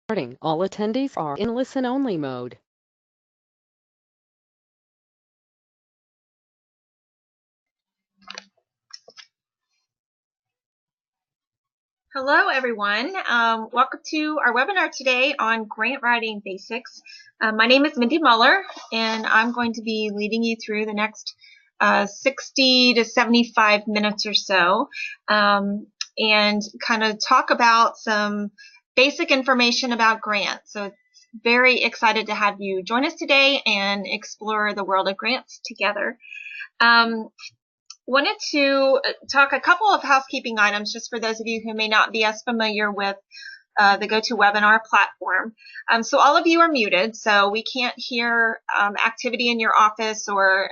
All attendees are in listen-only mode. Hello, everyone. Welcome to our webinar today on grant writing basics. My name is Mindy Muller, and I'm going to be leading you through the next 60 to 75 minutes or so, and kind of talk about some basic information about grants. So very excited to have you join us today and explore the world of grants together. Wanted to talk a couple of housekeeping items just for those of you who may not be as familiar with the GoToWebinar platform. So all of you are muted, so we can't hear activity in your office or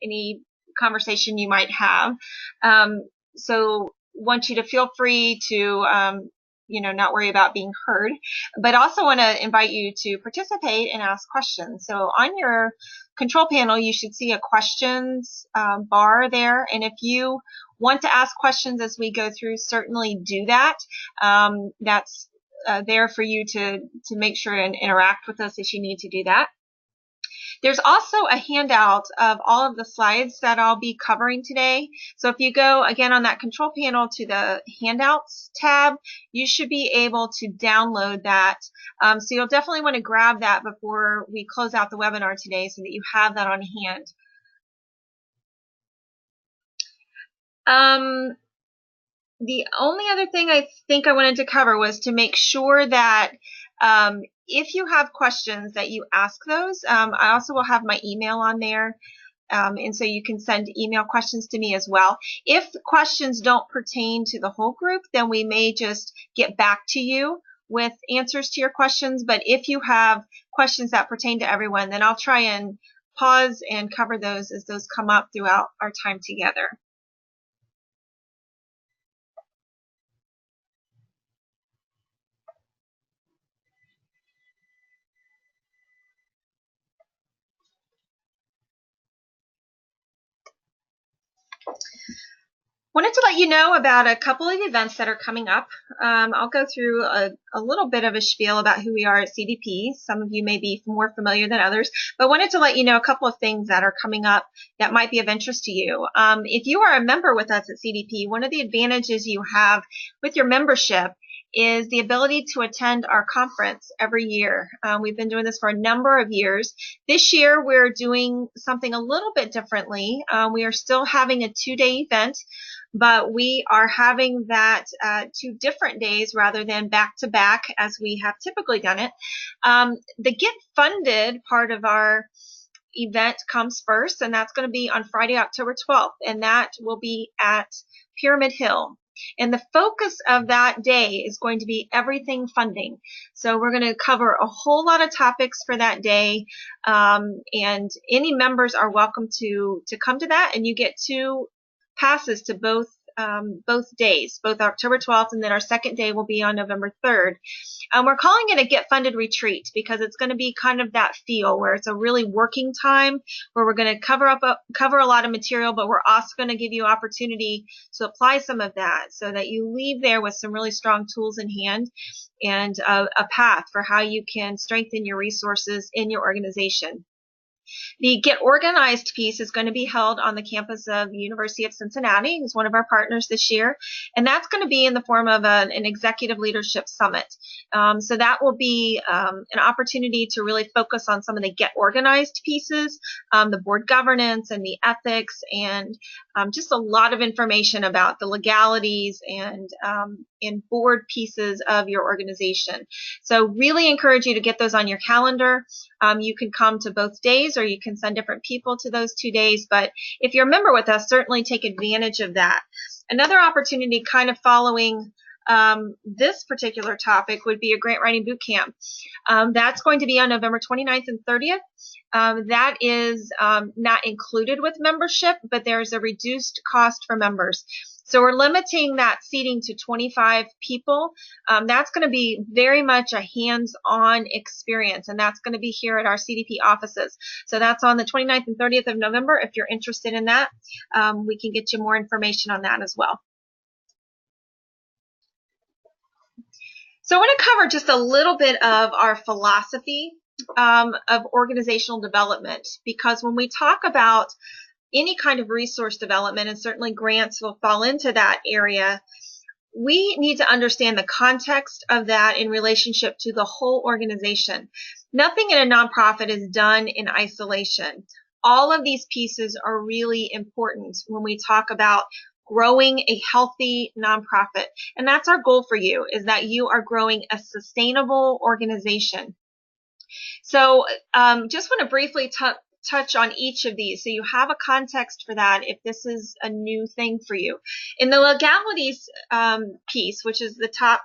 any conversation you might have. So want you to feel free to not worry about being heard, but also want to invite you to participate and ask questions. So on your control panel, you should see a questions bar there. And if you want to ask questions as we go through, certainly do that. That's there for you to make sure and interact with us if you need to do that. There's also a handout of all of the slides that I'll be covering today. So if you go again on that control panel to the handouts tab, you should be able to download that. So you'll definitely want to grab that before we close out the webinar today so that you have that on hand. The only other thing I think I wanted to cover was to make sure that if you have questions that you ask those. I also will have my email on there, and so you can send email questions to me as well. If questions don't pertain to the whole group, then we may just get back to you with answers to your questions. But if you have questions that pertain to everyone, then I'll try and pause and cover those as those come up throughout our time together. Wanted to let you know about a couple of events that are coming up. I'll go through a little bit of a spiel about who we are at CDP. Some of you may be more familiar than others, but wanted to let you know a couple of things that are coming up that might be of interest to you. If you are a member with us at CDP, one of the advantages you have with your membership is the ability to attend our conference every year. We've been doing this for a number of years. This year, we're doing something a little bit differently. We are still having a 2-day event, but we are having that 2 different days rather than back to back as we have typically done it. The Get Funded part of our event comes first, and that's going to be on Friday, October 12th, and that will be at Pyramid Hill. And the focus of that day is going to be everything funding. So we're going to cover a whole lot of topics for that day, and any members are welcome to come to that, and you get 2 passes to both days, both October 12th and then our second day will be on November 3rd. We're calling it a Get Funded Retreat because it's going to be kind of that feel where it's a really working time where we're going to cover a lot of material, but we're also going to give you opportunity to apply some of that so that you leave there with some really strong tools in hand and a path for how you can strengthen your resources in your organization. The Get Organized piece is going to be held on the campus of the University of Cincinnati, who's one of our partners this year, and that's going to be in the form of an executive leadership summit. So that will be an opportunity to really focus on some of the Get Organized pieces, the board governance and the ethics, and just a lot of information about the legalities and board pieces of your organization. So really encourage you to get those on your calendar. You can come to both days or you can send different people to those 2 days, but if you're a member with us, certainly take advantage of that. Another opportunity kind of following this particular topic would be a grant writing boot camp. That's going to be on November 29th and 30th. That is not included with membership, but there's a reduced cost for members. So we're limiting that seating to 25 people. That's going to be very much a hands-on experience, and that's going to be here at our CDP offices. So that's on the 29th and 30th of November. If you're interested in that, we can get you more information on that as well. So I want to cover just a little bit of our philosophy of organizational development, because when we talk about any kind of resource development, and certainly grants will fall into that area, we need to understand the context of that in relationship to the whole organization. Nothing in a nonprofit is done in isolation. All of these pieces are really important when we talk about growing a healthy nonprofit. And that's our goal for you, is that you are growing a sustainable organization. So just want to briefly touch on each of these so you have a context for that if this is a new thing for you. In the legalities piece, which is the top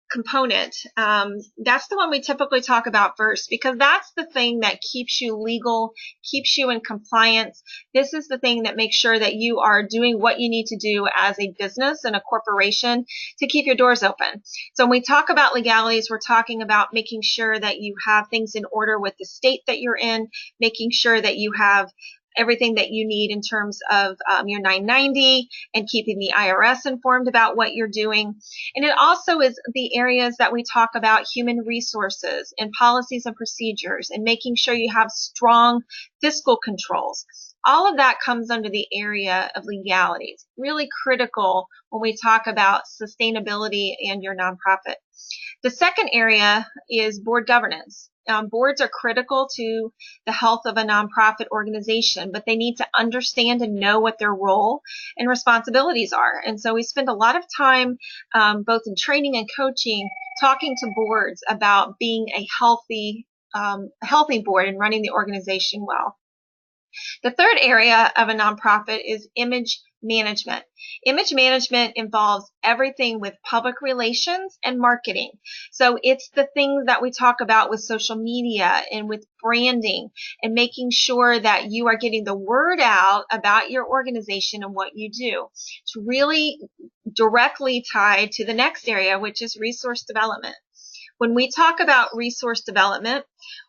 component, that's the one we typically talk about first, because that's the thing that keeps you legal, keeps you in compliance. This is the thing that makes sure that you are doing what you need to do as a business and a corporation to keep your doors open. So when we talk about legalities, we're talking about making sure that you have things in order with the state that you're in, making sure that you have everything that you need in terms of your 990 and keeping the IRS informed about what you're doing. And it also is the areas that we talk about human resources and policies and procedures and making sure you have strong fiscal controls. All of that comes under the area of legalities, really critical when we talk about sustainability and your nonprofit. The second area is board governance. Boards are critical to the health of a nonprofit organization, but they need to understand and know what their role and responsibilities are. And so we spend a lot of time, both in training and coaching, talking to boards about being a healthy board and running the organization well. The third area of a nonprofit is image management. Image management involves everything with public relations and marketing. So it's the things that we talk about with social media and with branding and making sure that you are getting the word out about your organization and what you do. It's really directly tied to the next area, which is resource development. When we talk about resource development,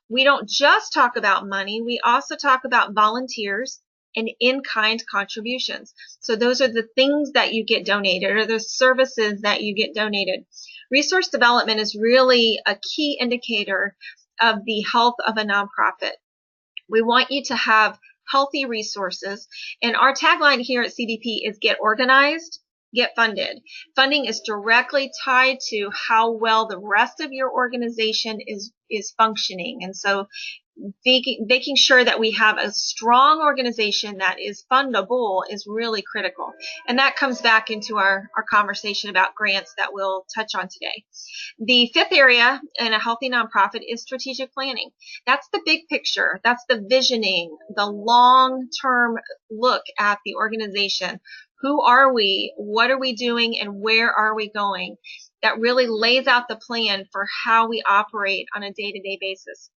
we don't just talk about money, we also talk about volunteers and in-kind contributions. So those are the things that you get donated or the services that you get donated. Resource development is really a key indicator of the health of a nonprofit. We want you to have healthy resources, and our tagline here at CDP is get organized, get funded. Funding is directly tied to how well the rest of your organization is functioning. And so making sure that we have a strong organization that is fundable is really critical. And that comes back into our conversation about grants that we'll touch on today. The fifth area in a healthy nonprofit is strategic planning. That's the big picture. That's the visioning, the long-term look at the organization. Who are we? What are we doing? And where are we going? That really lays out the plan for how we operate on a day-to-day basis.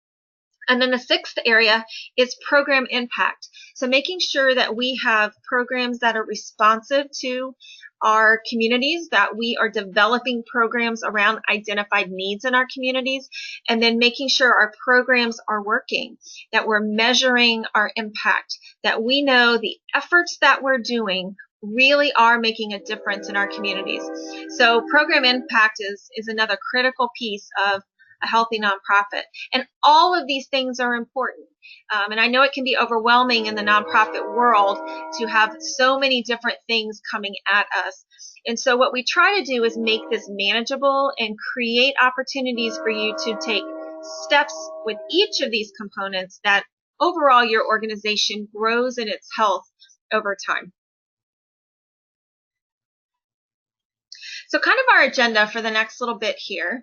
And then the sixth area is program impact. So making sure that we have programs that are responsive to our communities, that we are developing programs around identified needs in our communities, and then making sure our programs are working, that we're measuring our impact, that we know the efforts that we're doing really are making a difference in our communities. So program impact is another critical piece of a healthy nonprofit. And all of these things are important. And I know it can be overwhelming in the nonprofit world to have so many different things coming at us. And so what we try to do is make this manageable and create opportunities for you to take steps with each of these components that overall your organization grows in its health over time. So kind of our agenda for the next little bit here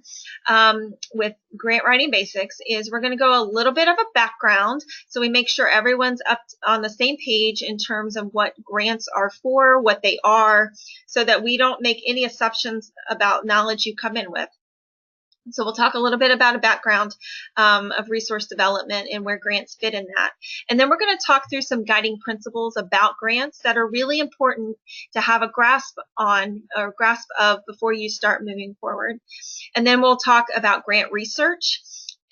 with Grant Writing Basics is we're going to go a little bit of a background so we make sure everyone's up on the same page in terms of what grants are for, what they are, so that we don't make any assumptions about knowledge you come in with. So we'll talk a little bit about a background of resource development and where grants fit in that. And then we're going to talk through some guiding principles about grants that are really important to have a grasp on or grasp of before you start moving forward. And then we'll talk about grant research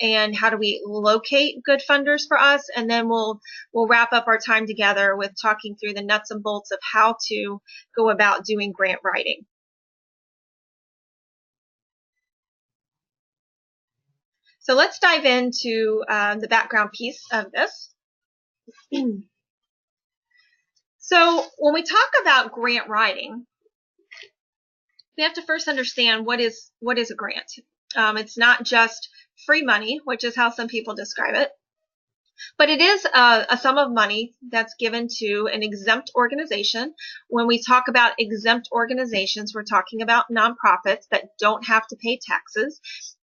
and how do we locate good funders for us. And then we'll wrap up our time together with talking through the nuts and bolts of how to go about doing grant writing. So let's dive into the background piece of this. So when we talk about grant writing, we have to first understand what is a grant. It's not just free money, which is how some people describe it, but it is a sum of money that's given to an exempt organization. When we talk about exempt organizations, we're talking about nonprofits that don't have to pay taxes.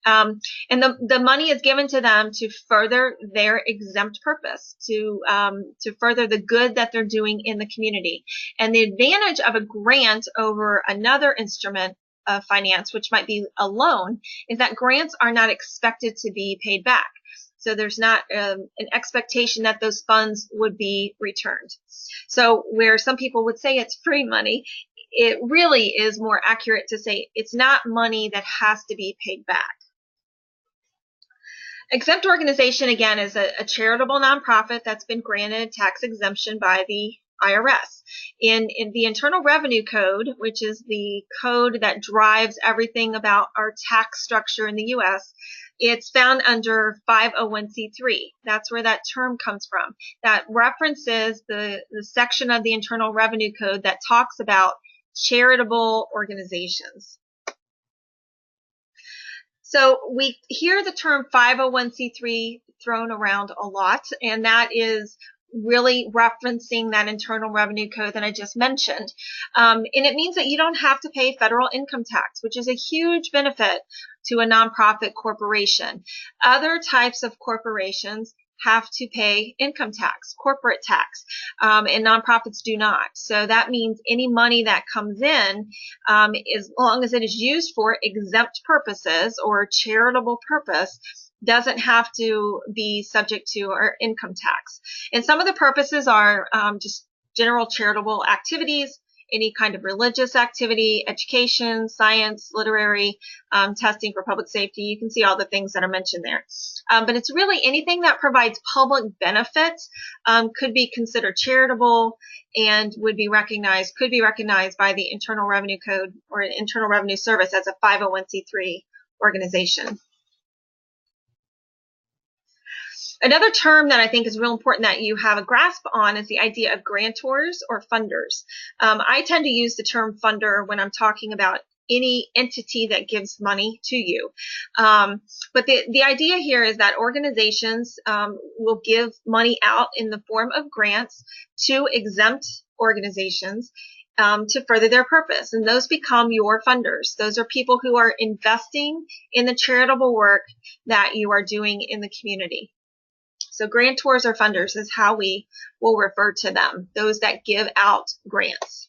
And the money is given to them to further their exempt purpose, to further the good that they're doing in the community. And the advantage of a grant over another instrument of finance, which might be a loan, is that grants are not expected to be paid back. So there's not an expectation that those funds would be returned. So where some people would say it's free money, it really is more accurate to say it's not money that has to be paid back. Exempt organization, again, is a charitable nonprofit that's been granted tax exemption by the IRS. In the Internal Revenue Code, which is the code that drives everything about our tax structure in the U.S., it's found under 501c3. That's where that term comes from. That references the section of the Internal Revenue Code that talks about charitable organizations. So we hear the term 501c3 thrown around a lot, and that is really referencing that Internal Revenue Code that I just mentioned. And it means that you don't have to pay federal income tax, which is a huge benefit to a nonprofit corporation. Other types of corporations have to pay income tax, corporate tax, and nonprofits do not. So that means any money that comes in, as long as it is used for exempt purposes or charitable purpose, doesn't have to be subject to our income tax. And some of the purposes are just general charitable activities, any kind of religious activity, education, science, literary, testing for public safety. You can see all the things that are mentioned there. But it's really anything that provides public benefit could be considered charitable and could be recognized by the Internal Revenue Code or Internal Revenue Service as a 501c3 organization. Another term that I think is real important that you have a grasp on is the idea of grantors or funders. I tend to use the term funder when I'm talking about any entity that gives money to you. But the idea here is that organizations will give money out in the form of grants to exempt organizations to further their purpose. And those become your funders. Those are people who are investing in the charitable work that you are doing in the community. So grantors or funders is how we will refer to them, those that give out grants.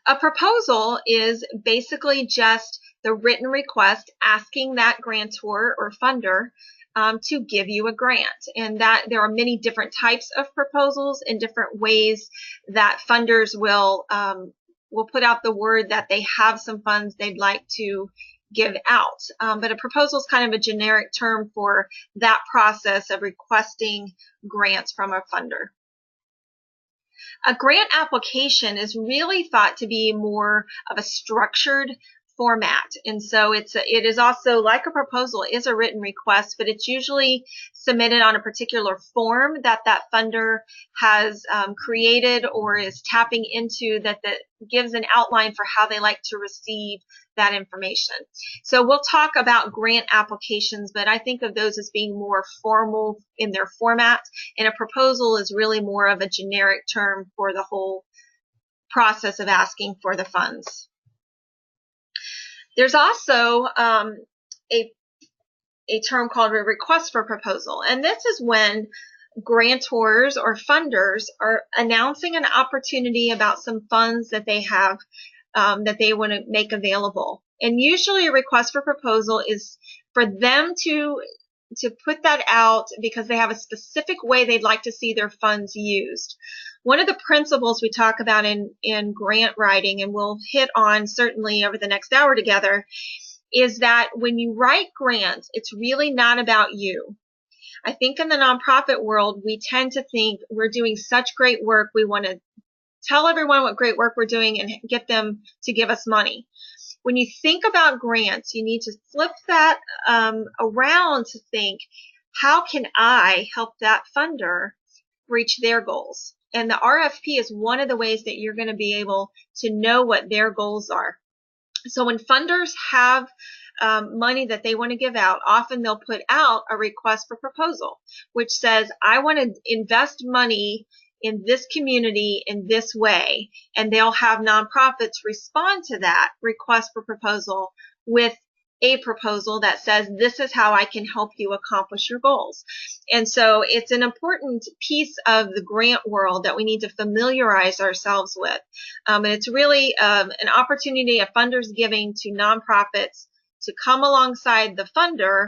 A proposal is basically just the written request asking that grantor or funder to give you a grant. And that there are many different types of proposals and different ways that funders will put out the word that they have some funds they'd like to give out. But a proposal is kind of a generic term for that process of requesting grants from a funder. A grant application is really thought to be more of a structured format. And so it is also, like a proposal, is a written request, but it's usually submitted on a particular form that funder has created or is tapping into that gives an outline for how they like to receive that information. So we'll talk about grant applications, but I think of those as being more formal in their format, and a proposal is really more of a generic term for the whole process of asking for the funds. There's also a term called a request for proposal, and this is when grantors or funders are announcing an opportunity about some funds that they have that they want to make available. And usually a request for proposal is for them to put that out because they have a specific way they'd like to see their funds used. One of the principles we talk about in grant writing, and we'll hit on certainly over the next hour together, is that when you write grants, it's really not about you. I think in the nonprofit world, we tend to think we're doing such great work, we want to tell everyone what great work we're doing and get them to give us money. when you think about grants, you need to flip that around to think, how can I help that funder reach their goals? And the RFP is one of the ways that you're going to be able to know what their goals are. So when funders have money that they want to give out, often they'll put out a request for proposal, which says, I want to invest money in this community in this way, and they'll have nonprofits respond to that request for proposal with a proposal that says, this is how I can help you accomplish your goals. And so it's an important piece of the grant world that we need to familiarize ourselves with. And it's really an opportunity of funders giving to nonprofits to come alongside the funder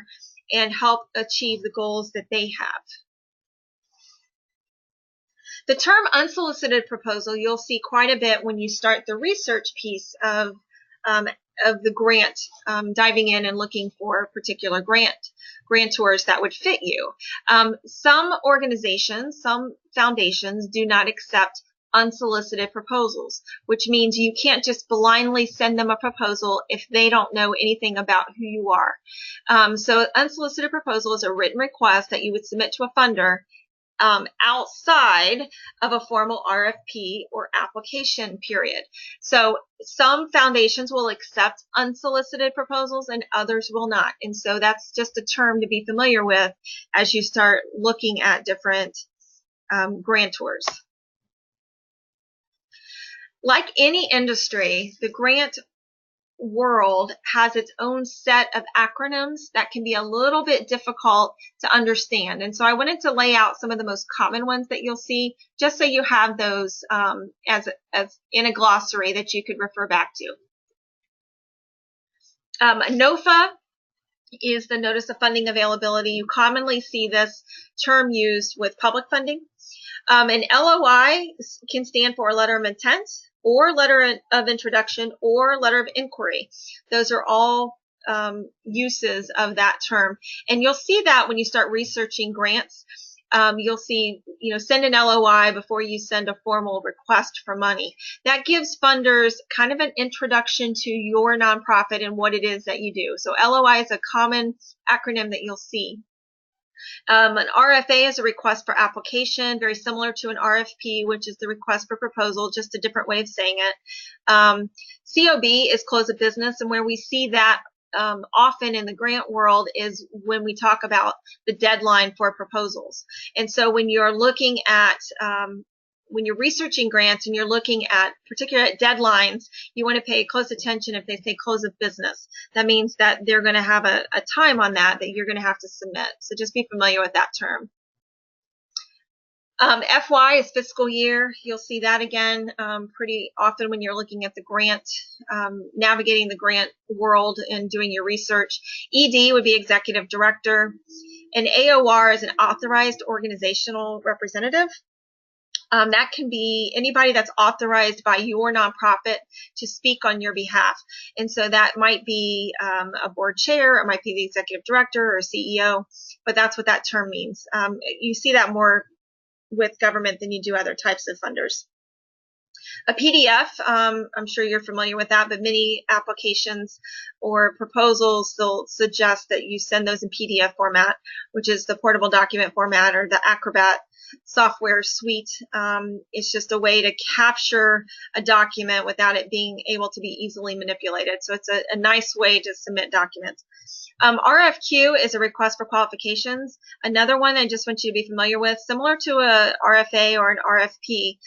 and help achieve the goals that they have. The term unsolicited proposal, you'll see quite a bit when you start the research piece of the grant, diving in and looking for particular grantors that would fit you. Some organizations, some foundations do not accept unsolicited proposals, which means you can't just blindly send them a proposal if they don't know anything about who you are. So unsolicited proposal is a written request that you would submit to a funder outside of a formal RFP or application period. So some foundations will accept unsolicited proposals and others will not. And so that's just a term to be familiar with as you start looking at different grantors. Like any industry, the grant world has its own set of acronyms that can be a little bit difficult to understand. And so I wanted to lay out some of the most common ones that you'll see, just so you have those as in a glossary that you could refer back to. NOFA is the Notice of Funding Availability. You commonly see this term used with public funding. An LOI can stand for a letter of intent, or letter of introduction, or letter of inquiry. Those are all uses of that term. And you'll see that when you start researching grants. You'll see, send an LOI before you send a formal request for money. That gives funders kind of an introduction to your nonprofit and what it is that you do. So LOI is a common acronym that you'll see. An RFA is a request for application, very similar to an RFP, which is the request for proposal, just a different way of saying it. COB is close of business, and where we see that often in the grant world is when we talk about the deadline for proposals. And so when you're looking at when you're researching grants and you're looking at particular deadlines, you want to pay close attention if they say close of business. That means that they're going to have a time on that you're going to have to submit. So just be familiar with that term. FY is fiscal year. You'll see that again pretty often when you're looking at the grant, navigating the grant world and doing your research. ED would be executive director. And AOR is an authorized organizational representative. That can be anybody that's authorized by your nonprofit to speak on your behalf. And so that might be a board chair, it might be the executive director or CEO, but that's what that term means. You see that more with government than you do other types of funders. A PDF, I'm sure you're familiar with that, but many applications or proposals, they'll suggest that you send those in PDF format, which is the portable document format or the Acrobat software suite. It's just a way to capture a document without it being able to be easily manipulated. So it's a nice way to submit documents. RFQ is a request for qualifications. Another one I just want you to be familiar with, similar to a RFA or an RFP.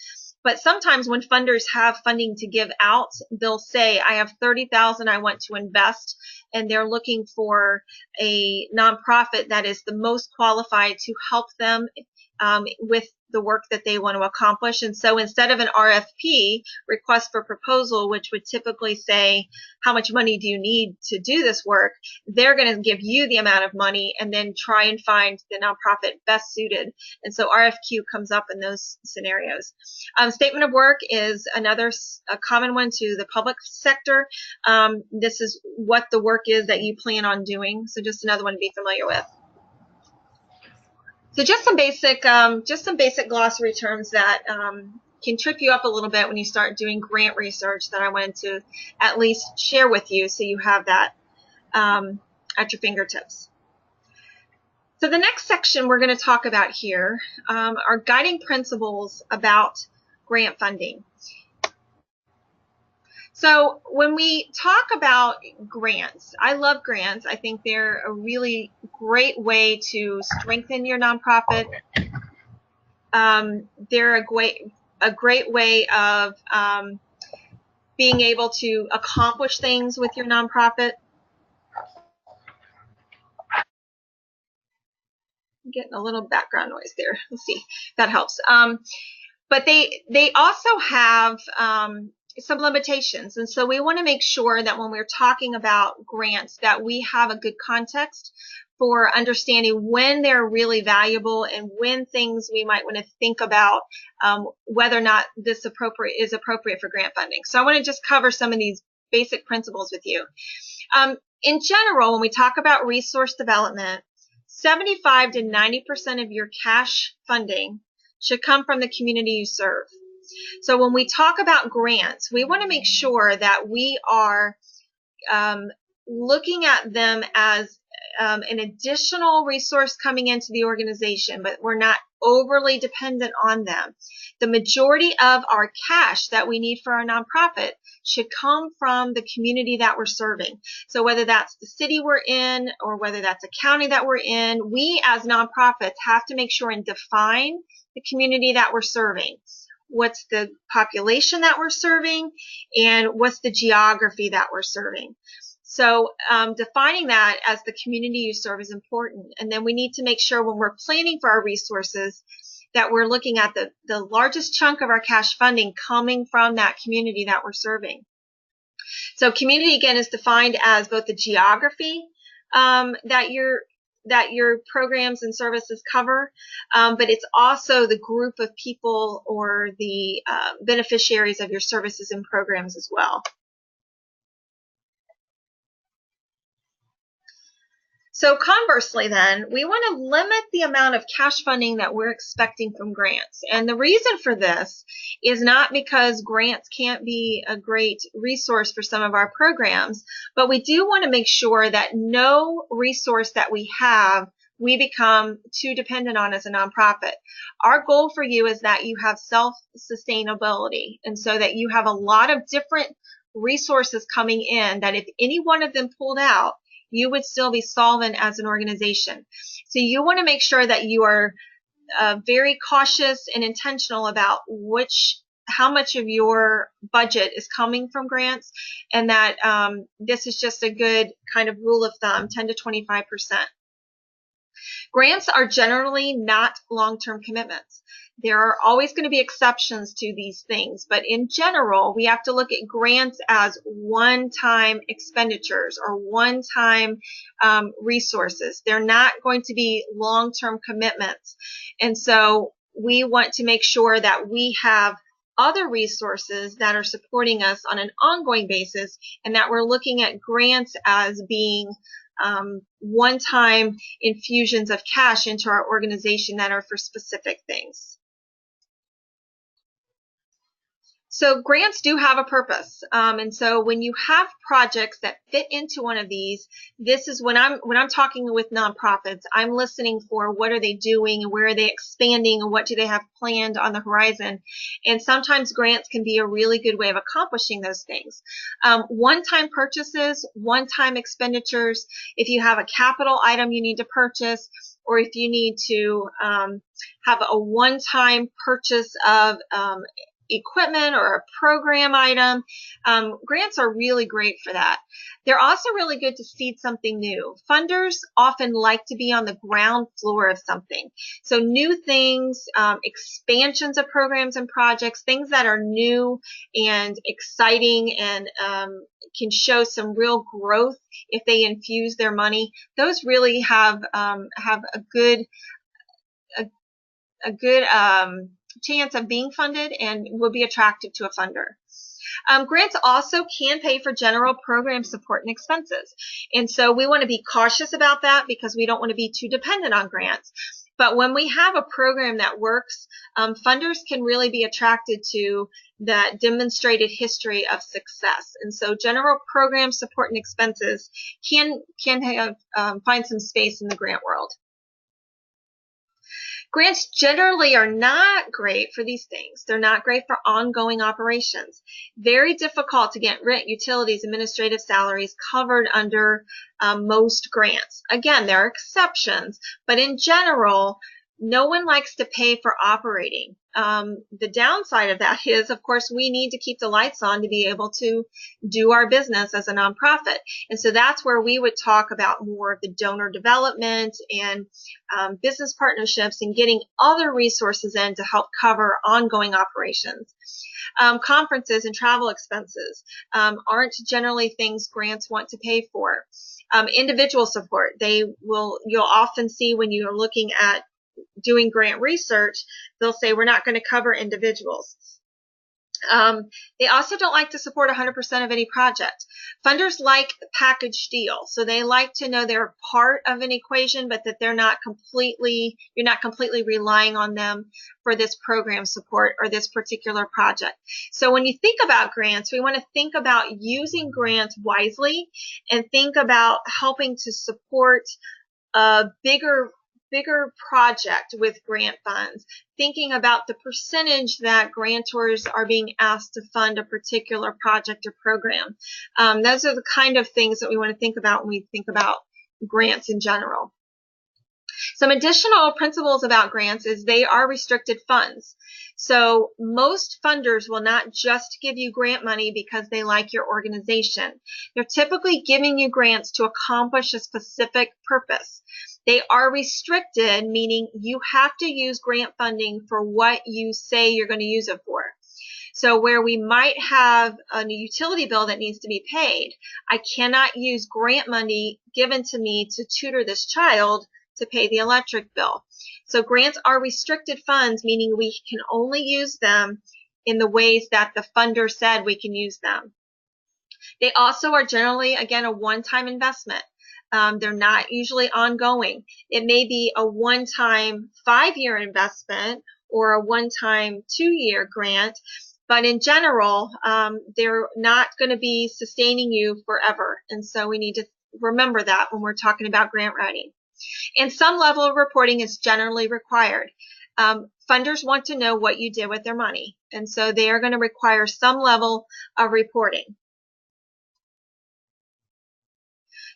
But sometimes when funders have funding to give out, they'll say, I have $30,000 I want to invest, and they're looking for a nonprofit that is the most qualified to help them with the work that they want to accomplish. And so instead of an RFP, request for proposal, which would typically say, how much money do you need to do this work? They're going to give you the amount of money and then try and find the nonprofit best suited. And so RFQ comes up in those scenarios. Statement of work is another a common one to the public sector. This is what the work is that you plan on doing. So just another one to be familiar with. So just some basic glossary terms that can trip you up a little bit when you start doing grant research that I wanted to at least share with you so you have that at your fingertips. So the next section we're going to talk about here are guiding principles about grant funding. So when we talk about grants, I love grants. I think they're a really great way to strengthen your nonprofit. They're a great way of being able to accomplish things with your nonprofit. I'm getting a little background noise there. Let's see if that helps. But they also have some limitations, and so we want to make sure that when we're talking about grants that we have a good context for understanding when they're really valuable and when things we might want to think about whether or not this is appropriate for grant funding. So I want to just cover some of these basic principles with you. In general, when we talk about resource development, 75 to 90% of your cash funding should come from the community you serve. So when we talk about grants, we want to make sure that we are looking at them as an additional resource coming into the organization, but we're not overly dependent on them. The majority of our cash that we need for our nonprofit should come from the community that we're serving. So whether that's the city we're in or whether that's a county that we're in, we as nonprofits have to make sure and define the community that we're serving. What's the population that we're serving, and what's the geography that we're serving. So defining that as the community you serve is important. And then we need to make sure when we're planning for our resources that we're looking at the largest chunk of our cash funding coming from that community that we're serving. So community, again, is defined as both the geography that your programs and services cover, but it's also the group of people or the beneficiaries of your services and programs as well. So conversely then, we want to limit the amount of cash funding that we're expecting from grants. And the reason for this is not because grants can't be a great resource for some of our programs, but we do want to make sure that no resource that we have we become too dependent on as a nonprofit. Our goal for you is that you have self-sustainability, and so that you have a lot of different resources coming in that if any one of them pulled out, you would still be solvent as an organization. So you want to make sure that you are very cautious and intentional about how much of your budget is coming from grants, and that this is just a good kind of rule of thumb, 10 to 25%. Grants are generally not long-term commitments. There are always going to be exceptions to these things, but in general, we have to look at grants as one-time expenditures or one-time resources. They're not going to be long-term commitments. And so we want to make sure that we have other resources that are supporting us on an ongoing basis, and that we're looking at grants as being one-time infusions of cash into our organization that are for specific things. So grants do have a purpose, and so when you have projects that fit into one of these, this is when I'm talking with nonprofits, I'm listening for what are they doing and where are they expanding and what do they have planned on the horizon. And sometimes grants can be a really good way of accomplishing those things. One-time purchases, one-time expenditures, if you have a capital item you need to purchase, or if you need to have a one-time purchase of equipment or a program item, grants are really great for that. They're also really good to seed something new. Funders often like to be on the ground floor of something. So new things, expansions of programs and projects, things that are new and exciting and can show some real growth if they infuse their money. Those really have a good chance of being funded and will be attractive to a funder. Grants also can pay for general program support and expenses. And so we want to be cautious about that because we don't want to be too dependent on grants. But when we have a program that works, funders can really be attracted to that demonstrated history of success. And so general program support and expenses can have, find some space in the grant world. Grants generally are not great for these things. They're not great for ongoing operations. Very difficult to get rent, utilities, administrative salaries covered under most grants. Again, there are exceptions, but in general, no one likes to pay for operating. The downside of that is, of course, we need to keep the lights on to be able to do our business as a nonprofit. And so that's where we would talk about more of the donor development and business partnerships and getting other resources in to help cover ongoing operations. Conferences and travel expenses aren't generally things grants want to pay for. Individual support, you'll often see when you're looking at doing grant research, they'll say we're not going to cover individuals. They also don't like to support 100% of any project. Funders like the package deal, so they like to know they're part of an equation, but that you're not completely relying on them for this program support or this particular project. So when you think about grants, we want to think about using grants wisely and think about helping to support a bigger project with grant funds, thinking about the percentage that grantors are being asked to fund a particular project or program. Those are the kind of things that we want to think about when we think about grants in general. Some additional principles about grants is they are restricted funds. So most funders will not just give you grant money because they like your organization. They're typically giving you grants to accomplish a specific purpose. They are restricted, meaning you have to use grant funding for what you say you're going to use it for. So where we might have a utility bill that needs to be paid, I cannot use grant money given to me to tutor this child to pay the electric bill. So grants are restricted funds, meaning we can only use them in the ways that the funder said we can use them. They also are generally, again, a one-time investment. They're not usually ongoing. It may be a one-time 5-year investment or a one-time 2-year grant, but in general, they're not going to be sustaining you forever. And so we need to remember that when we're talking about grant writing. And some level of reporting is generally required. Funders want to know what you did with their money, and so they are going to require some level of reporting.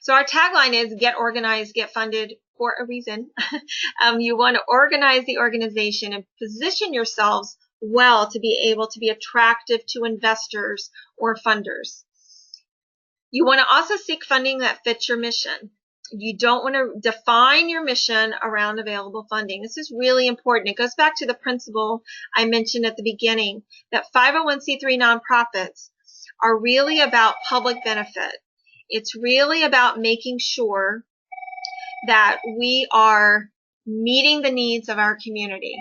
So our tagline is get organized, get funded for a reason. You want to organize the organization and position yourselves well to be able to be attractive to investors or funders. You want to also seek funding that fits your mission. You don't want to define your mission around available funding. This is really important. It goes back to the principle I mentioned at the beginning, that 501c3 nonprofits are really about public benefit. It's really about making sure that we are meeting the needs of our community.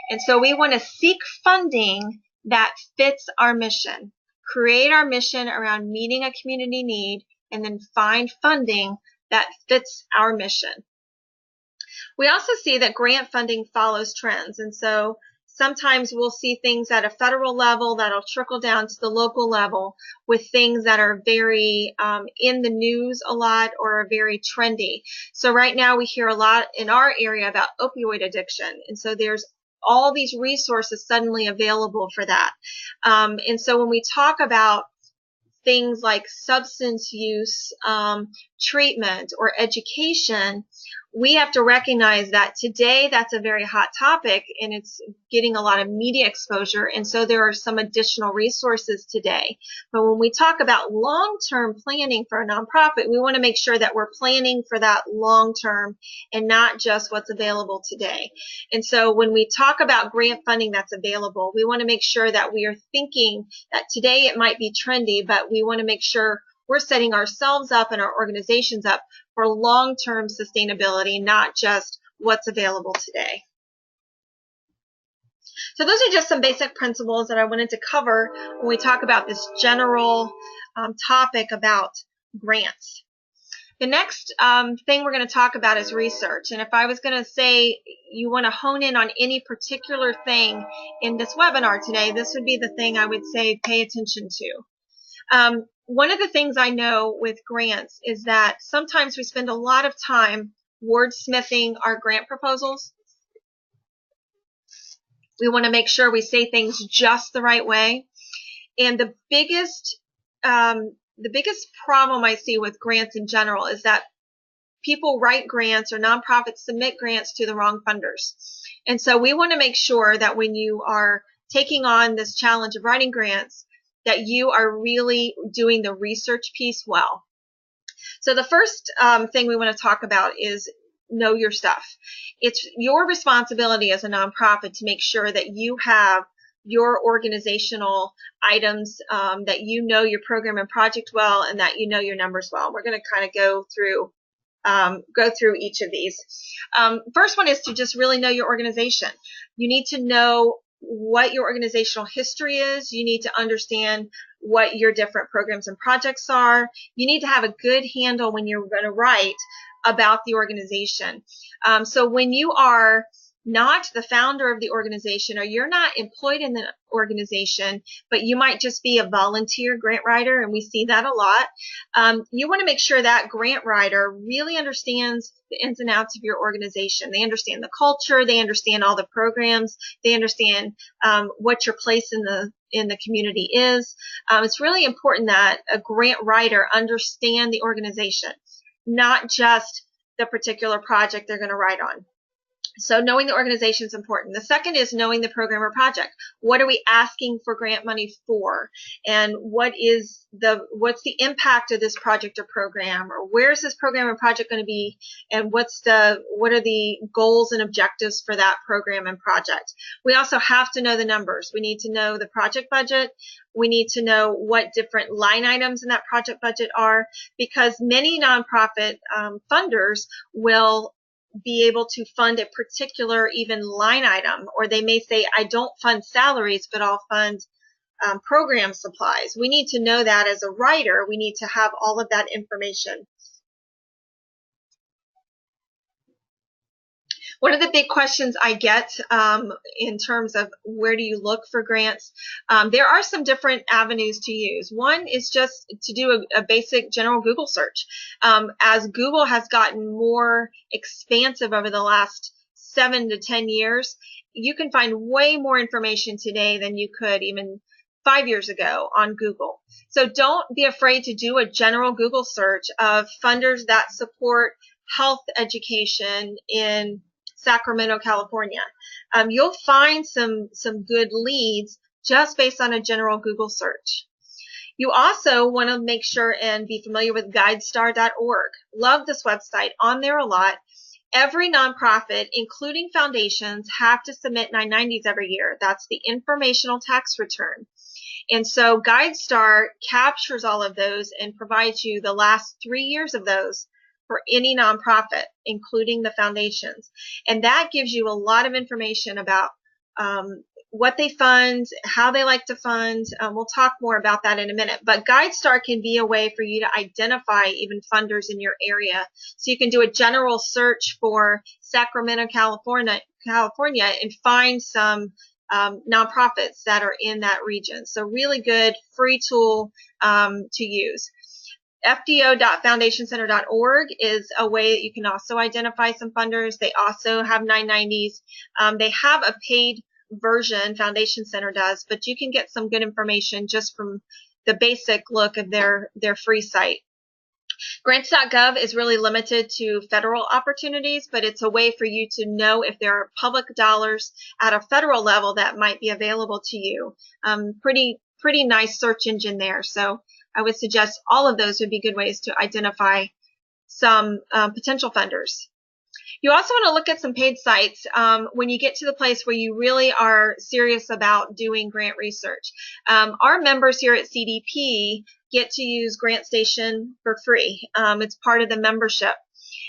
And so we want to seek funding that fits our mission, create our mission around meeting a community need, and then find funding that fits our mission. We also see that grant funding follows trends. And so sometimes we'll see things at a federal level that'll trickle down to the local level with things that are very in the news a lot or are very trendy. So right now we hear a lot in our area about opioid addiction. And so there's all these resources suddenly available for that. And so when we talk about things like substance use treatment or education, we have to recognize that today that's a very hot topic and it's getting a lot of media exposure, and so there are some additional resources today. But when we talk about long-term planning for a nonprofit, we want to make sure that we're planning for that long-term and not just what's available today. And so when we talk about grant funding that's available, we want to make sure that we are thinking that today it might be trendy, but we want to make sure we're setting ourselves up and our organizations up for long-term sustainability, not just what's available today. So those are just some basic principles that I wanted to cover when we talk about this general topic about grants. The next thing we're going to talk about is research. And if I was going to say you want to hone in on any particular thing in this webinar today, this would be the thing I would say pay attention to. One of the things I know with grants is that sometimes we spend a lot of time wordsmithing our grant proposals. We want to make sure we say things just the right way. And the biggest problem I see with grants in general is that people write grants or nonprofits submit grants to the wrong funders. And so we want to make sure that when you are taking on this challenge of writing grants, that you are really doing the research piece well. So the first thing we want to talk about is know your stuff. It's your responsibility as a nonprofit to make sure that you have your organizational items, that you know your program and project well, and that you know your numbers well. We're going to kind of go through each of these. First one is to just really know your organization. You need to know what your organizational history is. You need to understand what your different programs and projects are. You need to have a good handle when you're going to write about the organization. So when you are not the founder of the organization, or you're not employed in the organization, but you might just be a volunteer grant writer, and we see that a lot, you want to make sure that grant writer really understands the ins and outs of your organization. They understand the culture, they understand all the programs, they understand what your place in the community is. It's really important that a grant writer understand the organization, not just the particular project they're going to write on. So knowing the organization is important. The second is knowing the program or project. What are we asking for grant money for? And what's the impact of this project or program? Or where is this program or project going to be? And what are the goals and objectives for that program and project? We also have to know the numbers. We need to know the project budget. We need to know what different line items in that project budget are, because many nonprofit funders will be able to fund a particular even line item, or they may say, I don't fund salaries, but I'll fund program supplies. We need to know that as a writer. We need to have all of that information. One of the big questions I get in terms of where do you look for grants, there are some different avenues to use. One is just to do a basic general Google search. As Google has gotten more expansive over the last 7 to 10 years, you can find way more information today than you could even 5 years ago on Google. So don't be afraid to do a general Google search of funders that support health education in Sacramento, California. You'll find some good leads just based on a general Google search. You also want to make sure and be familiar with guidestar.org. Love this website, on there a lot. Every nonprofit, including foundations, have to submit 990s every year. That's the informational tax return. And so GuideStar captures all of those and provides you the last 3 years of those for any nonprofit, including the foundations. And that gives you a lot of information about what they fund, how they like to fund. We'll talk more about that in a minute. But GuideStar can be a way for you to identify even funders in your area. So you can do a general search for Sacramento, California, and find some nonprofits that are in that region. So really good free tool to use. FDO.foundationcenter.org is a way that you can also identify some funders. They also have 990s. They have a paid version, Foundation Center does, but you can get some good information just from the basic look of their free site. Grants.gov is really limited to federal opportunities, but it's a way for you to know if there are public dollars at a federal level that might be available to you. Pretty nice search engine there. So I would suggest all of those would be good ways to identify some potential funders. You also want to look at some paid sites when you get to the place where you really are serious about doing grant research. Our members here at CDP get to use GrantStation for free. It's part of the membership.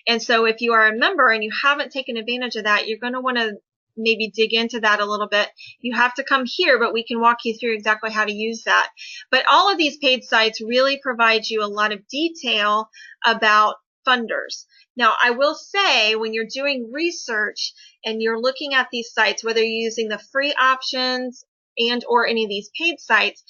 And so if you are a member and you haven't taken advantage of that, you're going to want to maybe dig into that a little bit. You have to come here, but we can walk you through exactly how to use that. But all of these paid sites really provide you a lot of detail about funders. Now, I will say when you're doing research and you're looking at these sites, whether you're using the free options and or any of these paid sites,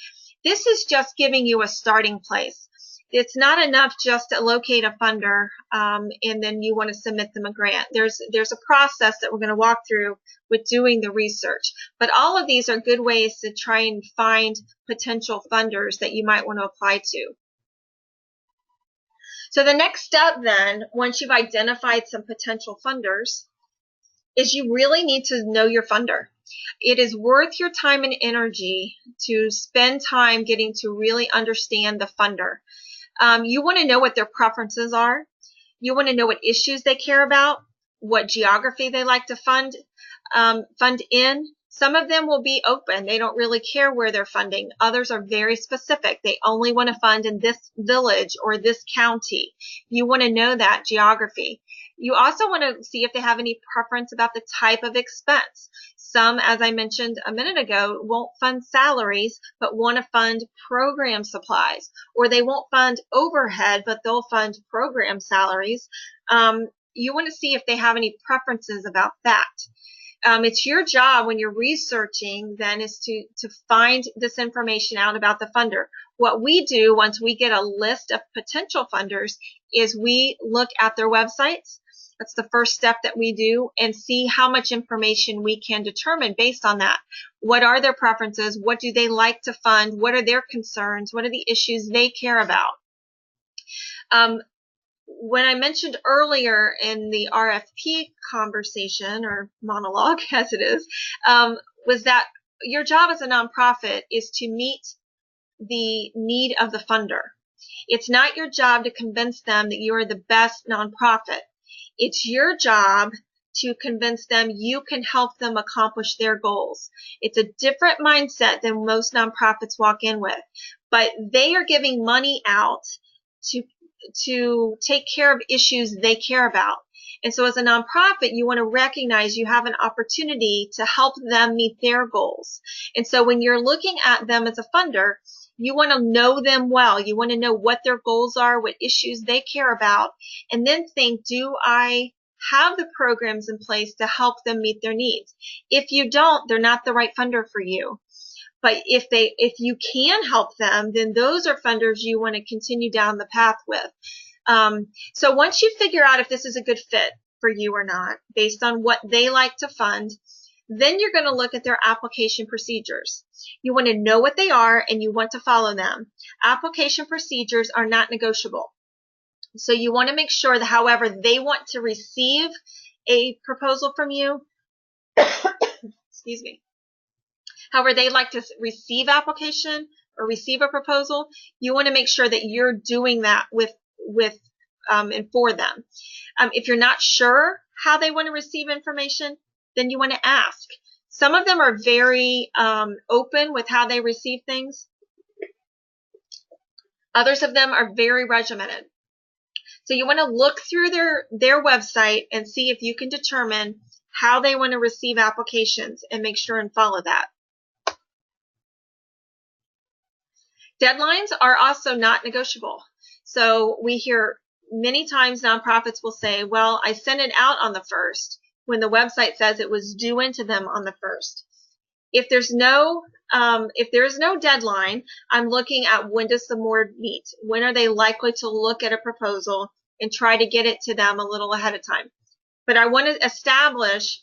this is just giving you a starting place. It's not enough just to locate a funder and then you want to submit them a grant. There's a process that we're going to walk through with doing the research. But all of these are good ways to try and find potential funders that you might want to apply to. So the next step then, once you've identified some potential funders, is you really need to know your funder. It is worth your time and energy to spend time getting to really understand the funder. You want to know what their preferences are. You want to know what issues they care about, what geography they like to fund in. Some of them will be open. They don't really care where they're funding. Others are very specific. They only want to fund in this village or this county. You want to know that geography. You also want to see if they have any preference about the type of expense. Some, as I mentioned a minute ago, won't fund salaries, but want to fund program supplies. Or they won't fund overhead, but they'll fund program salaries. You want to see if they have any preferences about that. It's your job when you're researching then is to find this information out about the funder. What we do once we get a list of potential funders is we look at their websites. That's the first step that we do, and see how much information we can determine based on that. What are their preferences? What do they like to fund? What are their concerns? What are the issues they care about? When I mentioned earlier in the RFP conversation, or monologue as it is, was that your job as a nonprofit is to meet the need of the funder. It's not your job to convince them that you are the best nonprofit. It's your job to convince them you can help them accomplish their goals. It's a different mindset than most nonprofits walk in with, but they are giving money out to take care of issues they care about. And so as a nonprofit, you want to recognize you have an opportunity to help them meet their goals. And so when you're looking at them as a funder, you want to know them well. You want to know what their goals are, what issues they care about, and then think, do I have the programs in place to help them meet their needs? If you don't, they're not the right funder for you. But if you can help them, then those are funders you want to continue down the path with. So once you figure out if this is a good fit for you or not, based on what they like to fund, then you're going to look at their application procedures. You want to know what they are and you want to follow them. Application procedures are not negotiable. So you want to make sure that however they want to receive a proposal from you, excuse me, however they like to receive application or receive a proposal, you want to make sure that you're doing that with and for them. If you're not sure how they want to receive information, then you want to ask. Some of them are very open with how they receive things. Others of them are very regimented. So you want to look through their website and see if you can determine how they want to receive applications and make sure and follow that. Deadlines are also not negotiable. So we hear many times nonprofits will say, well, I sent it out on the 1st when the website says it was due into them on the 1st. If there is no deadline, I'm looking at when does the board meet? When are they likely to look at a proposal and try to get it to them a little ahead of time? But I want to establish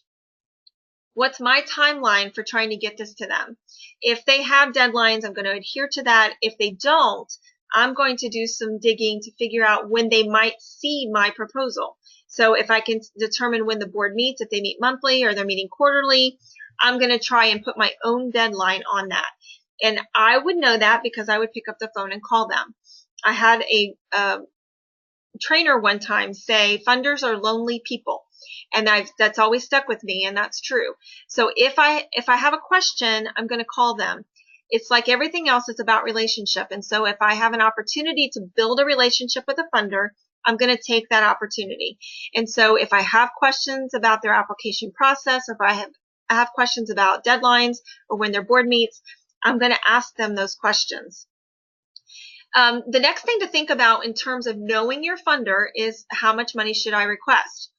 what's my timeline for trying to get this to them. If they have deadlines, I'm going to adhere to that. If they don't, I'm going to do some digging to figure out when they might see my proposal. So if I can determine when the board meets, if they meet monthly or they're meeting quarterly, I'm going to try and put my own deadline on that. And I would know that because I would pick up the phone and call them. I had a trainer one time say, funders are lonely people. And that's always stuck with me, and that's true. So if I have a question, I'm going to call them. It's like everything else, it's about relationship. And so if I have an opportunity to build a relationship with a funder, I'm going to take that opportunity. And so if I have questions about their application process, or if I have questions about deadlines or when their board meets, I'm going to ask them those questions. The next thing to think about in terms of knowing your funder is how much money should I request?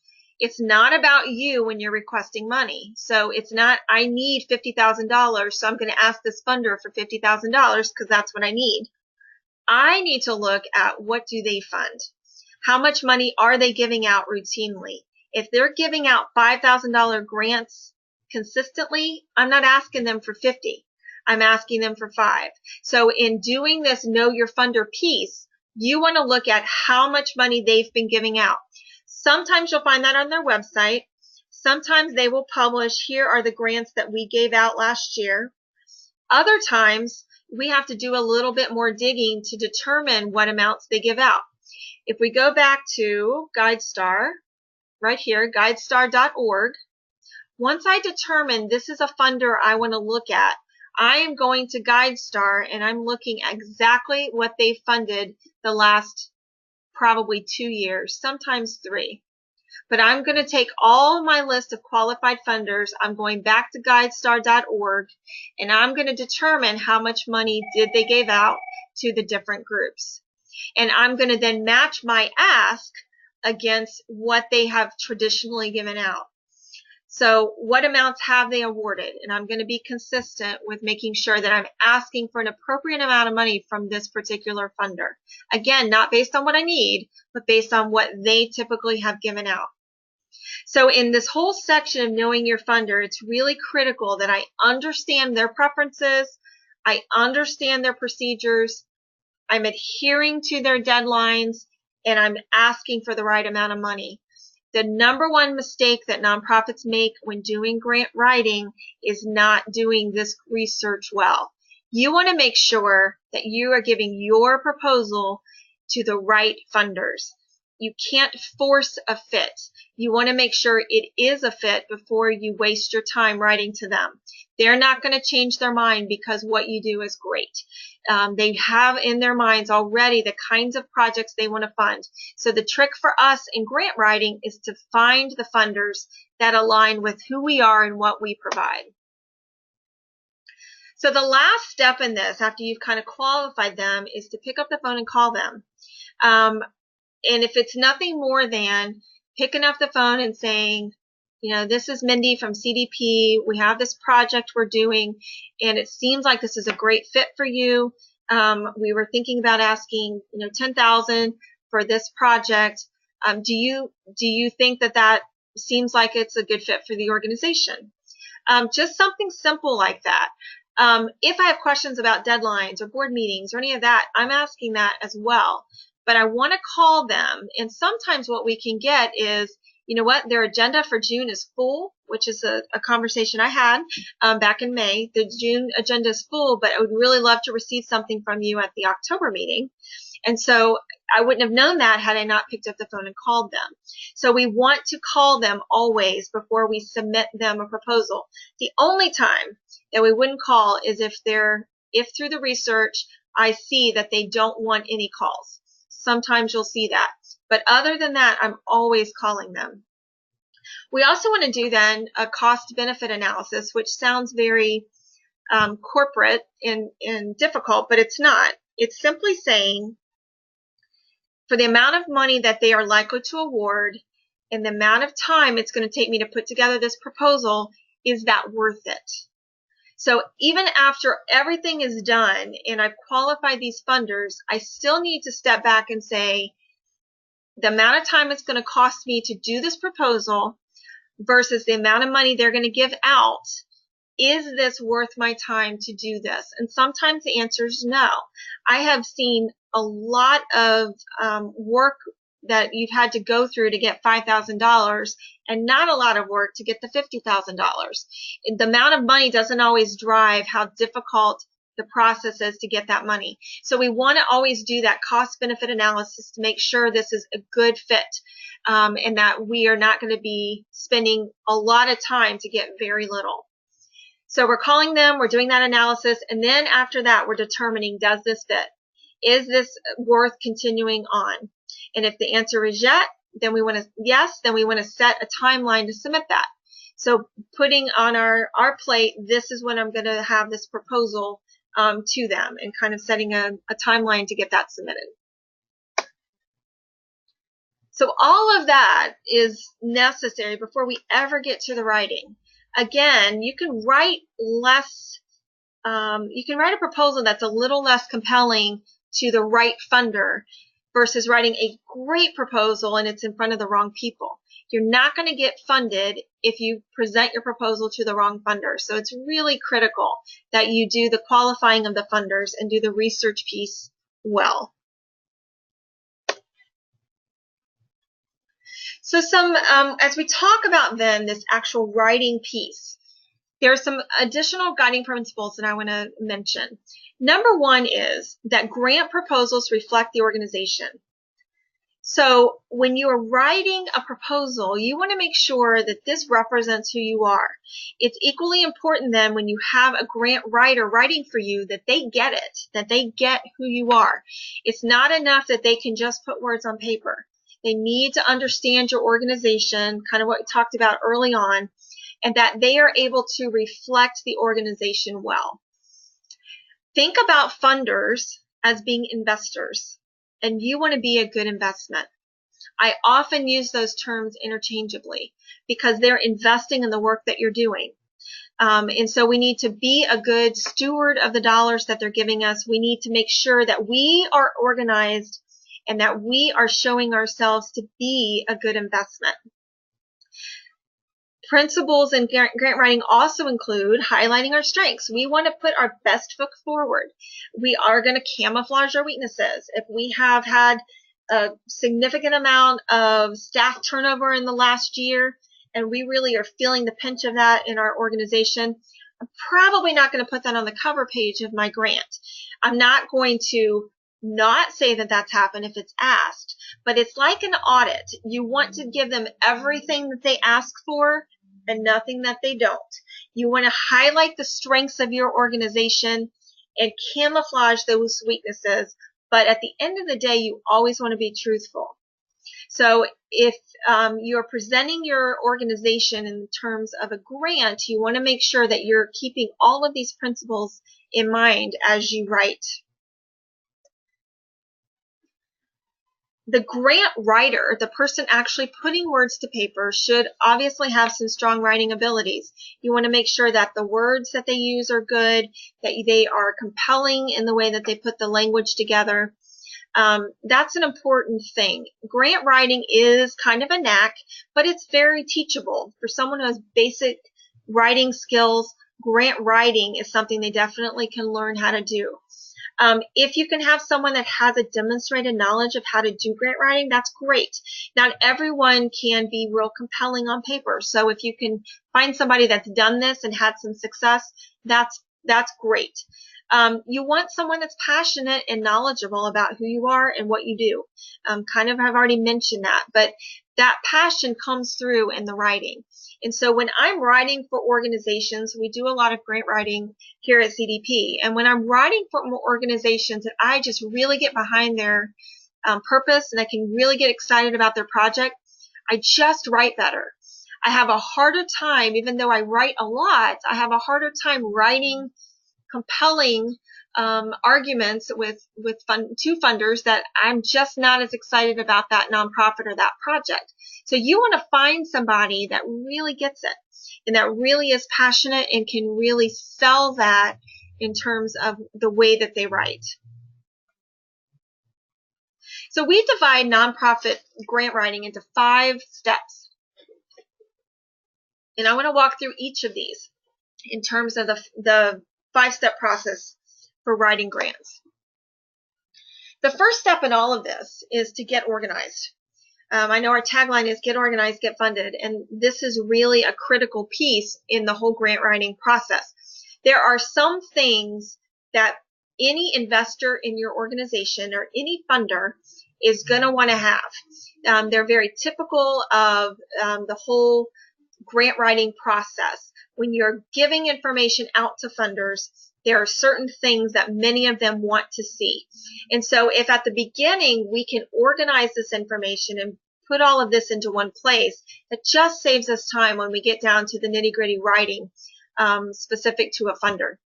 It's not about you when you're requesting money. So it's not, I need $50,000, so I'm going to ask this funder for $50,000 because that's what I need. I need to look at what do they fund? How much money are they giving out routinely? If they're giving out $5,000 grants consistently, I'm not asking them for 50. I'm asking them for 5. So in doing this know your funder piece, you want to look at how much money they've been giving out. Sometimes you'll find that on their website. Sometimes they will publish, here are the grants that we gave out last year. Other times we have to do a little bit more digging to determine what amounts they give out. If we go back to GuideStar, right here, guidestar.org, once I determine this is a funder I want to look at, I am going to GuideStar and I'm looking at exactly what they funded the last probably 2 years, sometimes 3. But I'm going to take all of my list of qualified funders, I'm going back to guidestar.org, and I'm going to determine how much money did they give out to the different groups. And I'm going to then match my ask against what they have traditionally given out. So what amounts have they awarded? And I'm going to be consistent with making sure that I'm asking for an appropriate amount of money from this particular funder. Again, not based on what I need, but based on what they typically have given out. So in this whole section of knowing your funder, it's really critical that I understand their preferences, I understand their procedures, I'm adhering to their deadlines, and I'm asking for the right amount of money. The number one mistake that nonprofits make when doing grant writing is not doing this research well. You want to make sure that you are giving your proposal to the right funders. You can't force a fit. You want to make sure it is a fit before you waste your time writing to them. They're not going to change their mind because what you do is great. They have in their minds already the kinds of projects they want to fund. So the trick for us in grant writing is to find the funders that align with who we are and what we provide. So the last step in this, after you've kind of qualified them, is to pick up the phone and call them. And if it's nothing more than picking up the phone and saying, you know, this is Mindy from CDP. We have this project we're doing, and it seems like this is a great fit for you. We were thinking about asking, you know, $10,000 for this project. Do you think that seems like it's a good fit for the organization? Just something simple like that. If I have questions about deadlines or board meetings or any of that, I'm asking that as well. But I want to call them, and sometimes what we can get is, you know what, their agenda for June is full, which is a conversation I had back in May. The June agenda is full, but I would really love to receive something from you at the October meeting. And so I wouldn't have known that had I not picked up the phone and called them. So we want to call them always before we submit them a proposal. The only time that we wouldn't call is if through the research I see that they don't want any calls. Sometimes you'll see that. But other than that, I'm always calling them. We also want to do then a cost-benefit analysis, which sounds very corporate and difficult, but it's not. It's simply saying, for the amount of money that they are likely to award and the amount of time it's going to take me to put together this proposal, is that worth it? So even after everything is done and I've qualified these funders, I still need to step back and say, the amount of time it's going to cost me to do this proposal versus the amount of money they're going to give out, is this worth my time to do this? And sometimes the answer is no. I have seen a lot of work that you've had to go through to get $5,000 and not a lot of work to get the $50,000. The amount of money doesn't always drive how difficult the process is to get that money. So we want to always do that cost-benefit analysis to make sure this is a good fit and that we are not going to be spending a lot of time to get very little. So we're calling them, we're doing that analysis, and then after that we're determining, does this fit? Is this worth continuing on? And if the answer is yes, then we want to set a timeline to submit that. So putting on our plate, this is when I'm going to have this proposal to them and kind of setting a timeline to get that submitted. So all of that is necessary before we ever get to the writing. Again, you can write less, you can write a proposal that's a little less compelling to the right funder versus writing a great proposal and it's in front of the wrong people. You're not going to get funded if you present your proposal to the wrong funder. So it's really critical that you do the qualifying of the funders and do the research piece well. So as we talk about then this actual writing piece, there are some additional guiding principles that I want to mention. Number one is that grant proposals reflect the organization. So when you are writing a proposal, you want to make sure that this represents who you are. It's equally important then when you have a grant writer writing for you that they get it, that they get who you are. It's not enough that they can just put words on paper. They need to understand your organization, kind of what we talked about early on, and that they are able to reflect the organization well. Think about funders as being investors, and you want to be a good investment. I often use those terms interchangeably because they're investing in the work that you're doing. And so we need to be a good steward of the dollars that they're giving us. We need to make sure that we are organized and that we are showing ourselves to be a good investment. Principles in grant writing also include highlighting our strengths. We want to put our best foot forward. We are going to camouflage our weaknesses. If we have had a significant amount of staff turnover in the last year, and we really are feeling the pinch of that in our organization, I'm probably not going to put that on the cover page of my grant. I'm not going to not say that that's happened if it's asked, but it's like an audit. You want to give them everything that they ask for and nothing that they don't. You want to highlight the strengths of your organization and camouflage those weaknesses, but at the end of the day, you always want to be truthful. So if you're presenting your organization in terms of a grant, you want to make sure that you're keeping all of these principles in mind as you write. The grant writer, the person actually putting words to paper, should obviously have some strong writing abilities. You want to make sure that the words that they use are good, that they are compelling in the way that they put the language together. That's an important thing. Grant writing is kind of a knack, but it's very teachable. For someone who has basic writing skills, grant writing is something they definitely can learn how to do. If you can have someone that has a demonstrated knowledge of how to do grant writing, that's great. Not everyone can be real compelling on paper. So if you can find somebody that's done this and had some success, that's great. You want someone that's passionate and knowledgeable about who you are and what you do. Kind of I've already mentioned that, but that passion comes through in the writing. And so when I'm writing for organizations, we do a lot of grant writing here at CDP. And when I'm writing for organizations that I just really get behind their purpose and I can really get excited about their project, I just write better. I have a harder time, even though I write a lot, I have a harder time writing compelling arguments to funders that I'm just not as excited about that nonprofit or that project. So you want to find somebody that really gets it and that really is passionate and can really sell that in terms of the way that they write. So we divide nonprofit grant writing into 5 steps. And I want to walk through each of these in terms of the 5-step process for writing grants. The first step in all of this is to get organized. I know our tagline is get organized, get funded, and this is really a critical piece in the whole grant writing process. There are some things that any investor in your organization or any funder is going to want to have. They're very typical of the whole grant writing process. When you're giving information out to funders, there are certain things that many of them want to see. And so if at the beginning we can organize this information and put all of this into one place, it just saves us time when we get down to the nitty-gritty writing specific to a funder.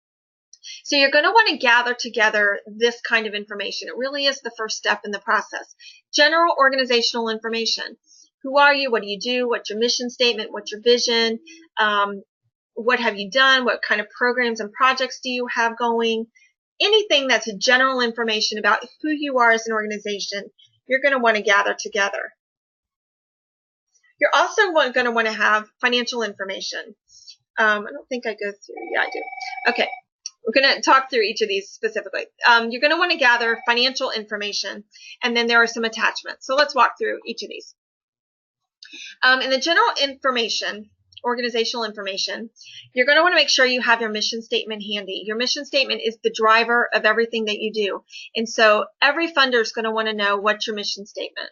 So you're going to want to gather together this kind of information. It really is the first step in the process. General organizational information. Who are you? What do you do? What's your mission statement? What's your vision? What have you done? What kind of programs and projects do you have going? Anything that's general information about who you are as an organization, you're going to want to gather together. You're also going to want to have financial information. I don't think I go through. Yeah, I do. Okay. We're going to talk through each of these specifically. You're going to want to gather financial information, and then there are some attachments. So let's walk through each of these. In the general information, organizational information, you're going to want to make sure you have your mission statement handy. Your mission statement is the driver of everything that you do. And so every funder is going to want to know what's your mission statement.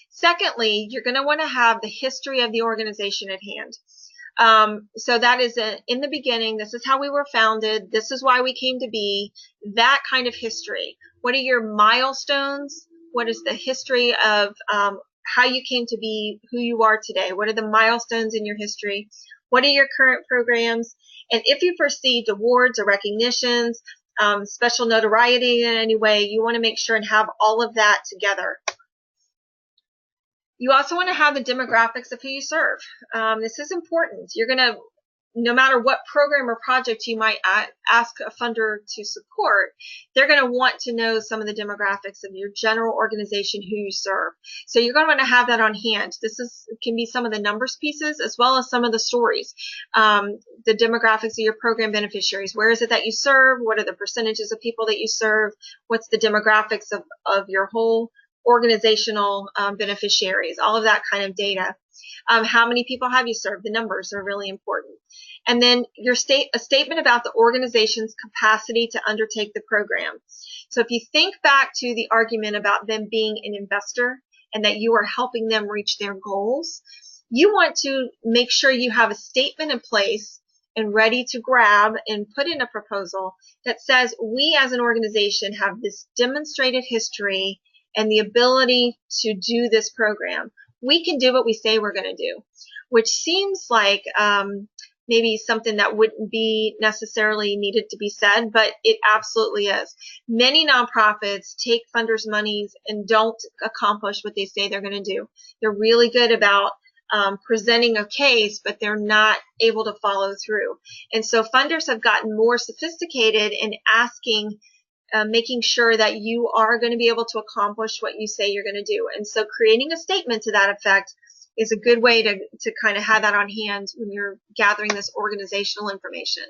Secondly, you're going to want to have the history of the organization at hand. So that is in the beginning, this is how we were founded, this is why we came to be, that kind of history. What are your milestones? What is the history of how you came to be who you are today? What are the milestones in your history? What are your current programs? And if you've received awards or recognitions, special notoriety in any way, you want to make sure and have all of that together. You also want to have the demographics of who you serve. This is important. You're going to, no matter what program or project you might ask a funder to support, they're going to want to know some of the demographics of your general organization, who you serve. So you're going to want to have that on hand. This can be some of the numbers pieces as well as some of the stories. The demographics of your program beneficiaries. Where is it that you serve? What are the percentages of people that you serve? What's the demographics of your whole organizational beneficiaries? All of that kind of data. How many people have you served? The numbers are really important. And then a statement about the organization's capacity to undertake the program. So if you think back to the argument about them being an investor and that you are helping them reach their goals, you want to make sure you have a statement in place and ready to grab and put in a proposal that says we as an organization have this demonstrated history and the ability to do this program. We can do what we say we're going to do, which seems like maybe something that wouldn't be necessarily needed to be said, but it absolutely is. Many nonprofits take funders' monies and don't accomplish what they say they're going to do. They're really good about presenting a case, but they're not able to follow through. And so funders have gotten more sophisticated in asking, making sure that you are going to be able to accomplish what you say you're going to do. And so creating a statement to that effect is a good way to kind of have that on hand when you're gathering this organizational information.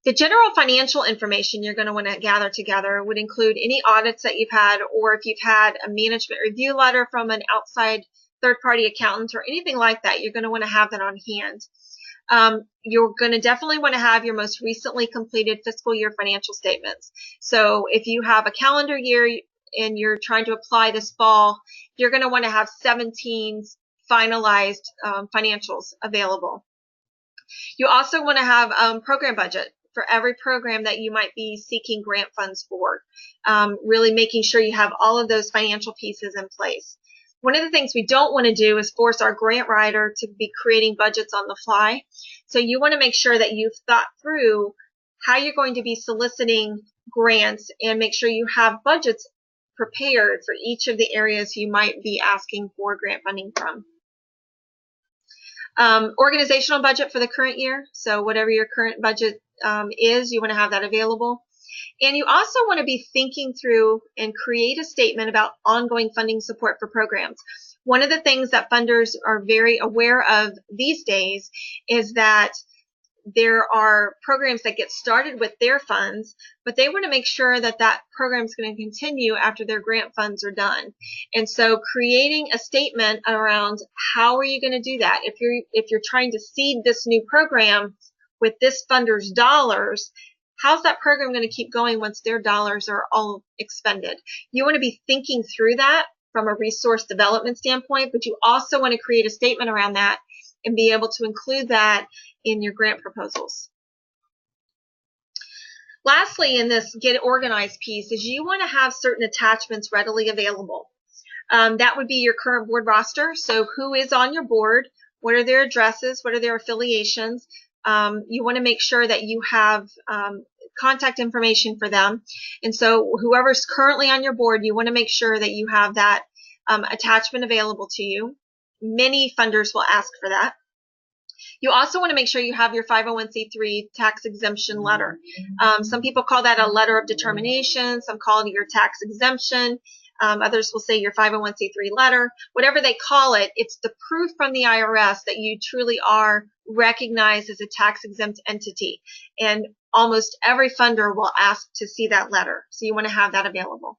The general financial information you're going to want to gather together would include any audits that you've had, or if you've had a management review letter from an outside third-party accountant or anything like that, you're going to want to have that on hand. You're going to definitely want to have your most recently completed fiscal year financial statements. So if you have a calendar year and you're trying to apply this fall, you're going to want to have 17 finalized financials available. You also want to have program budget for every program that you might be seeking grant funds for, really making sure you have all of those financial pieces in place. One of the things we don't want to do is force our grant writer to be creating budgets on the fly. So you want to make sure that you've thought through how you're going to be soliciting grants and make sure you have budgets prepared for each of the areas you might be asking for grant funding from. Organizational budget for the current year. So whatever your current budget is, you want to have that available. And you also want to be thinking through and create a statement about ongoing funding support for programs. One of the things that funders are very aware of these days is that there are programs that get started with their funds, but they want to make sure that that program is going to continue after their grant funds are done. And so creating a statement around how are you going to do that? If you're trying to seed this new program with this funder's dollars, how's that program going to keep going once their dollars are all expended? You want to be thinking through that from a resource development standpoint, but you also want to create a statement around that and be able to include that in your grant proposals. Lastly, in this get organized piece is you want to have certain attachments readily available. That would be your current board roster. So who is on your board? What are their addresses? What are their affiliations? You want to make sure that you have contact information for them. And so whoever's currently on your board, you want to make sure that you have that attachment available to you. Many funders will ask for that. You also want to make sure you have your 501c3 tax exemption letter. Some people call that a letter of determination. Some call it your tax exemption. Others will say your 501c3 letter. Whatever they call it, it's the proof from the IRS that you truly are recognized as a tax-exempt entity. And almost every funder will ask to see that letter. So you want to have that available.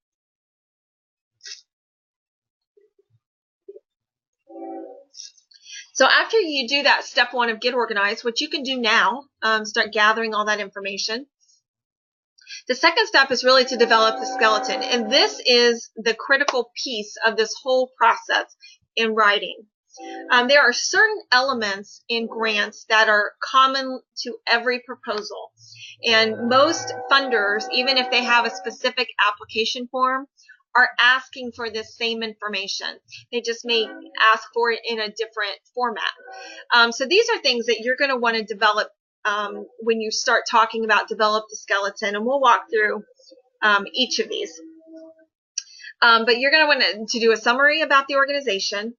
So after you do that step one of get organized, which you can do now, start gathering all that information. The second step is really to develop the skeleton. And this is the critical piece of this whole process in writing. There are certain elements in grants that are common to every proposal. And most funders, even if they have a specific application form, are asking for this same information. They just may ask for it in a different format. So these are things that you're going to want to develop when you start talking about develop the skeleton, and we'll walk through each of these. But you're going to want to do a summary about the organization.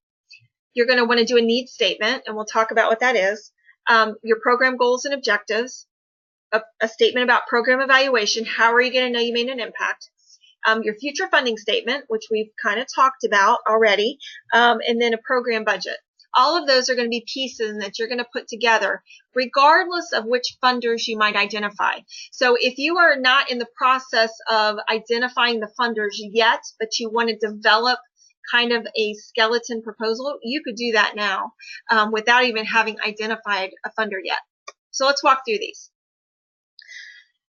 You're going to want to do a needs statement, and we'll talk about what that is. Your program goals and objectives, a statement about program evaluation. How are you going to know you made an impact? Your future funding statement, which we've kind of talked about already, and then a program budget. All of those are going to be pieces that you're going to put together, regardless of which funders you might identify. So if you are not in the process of identifying the funders yet, but you want to develop kind of a skeleton proposal, you could do that now without even having identified a funder yet. So let's walk through these.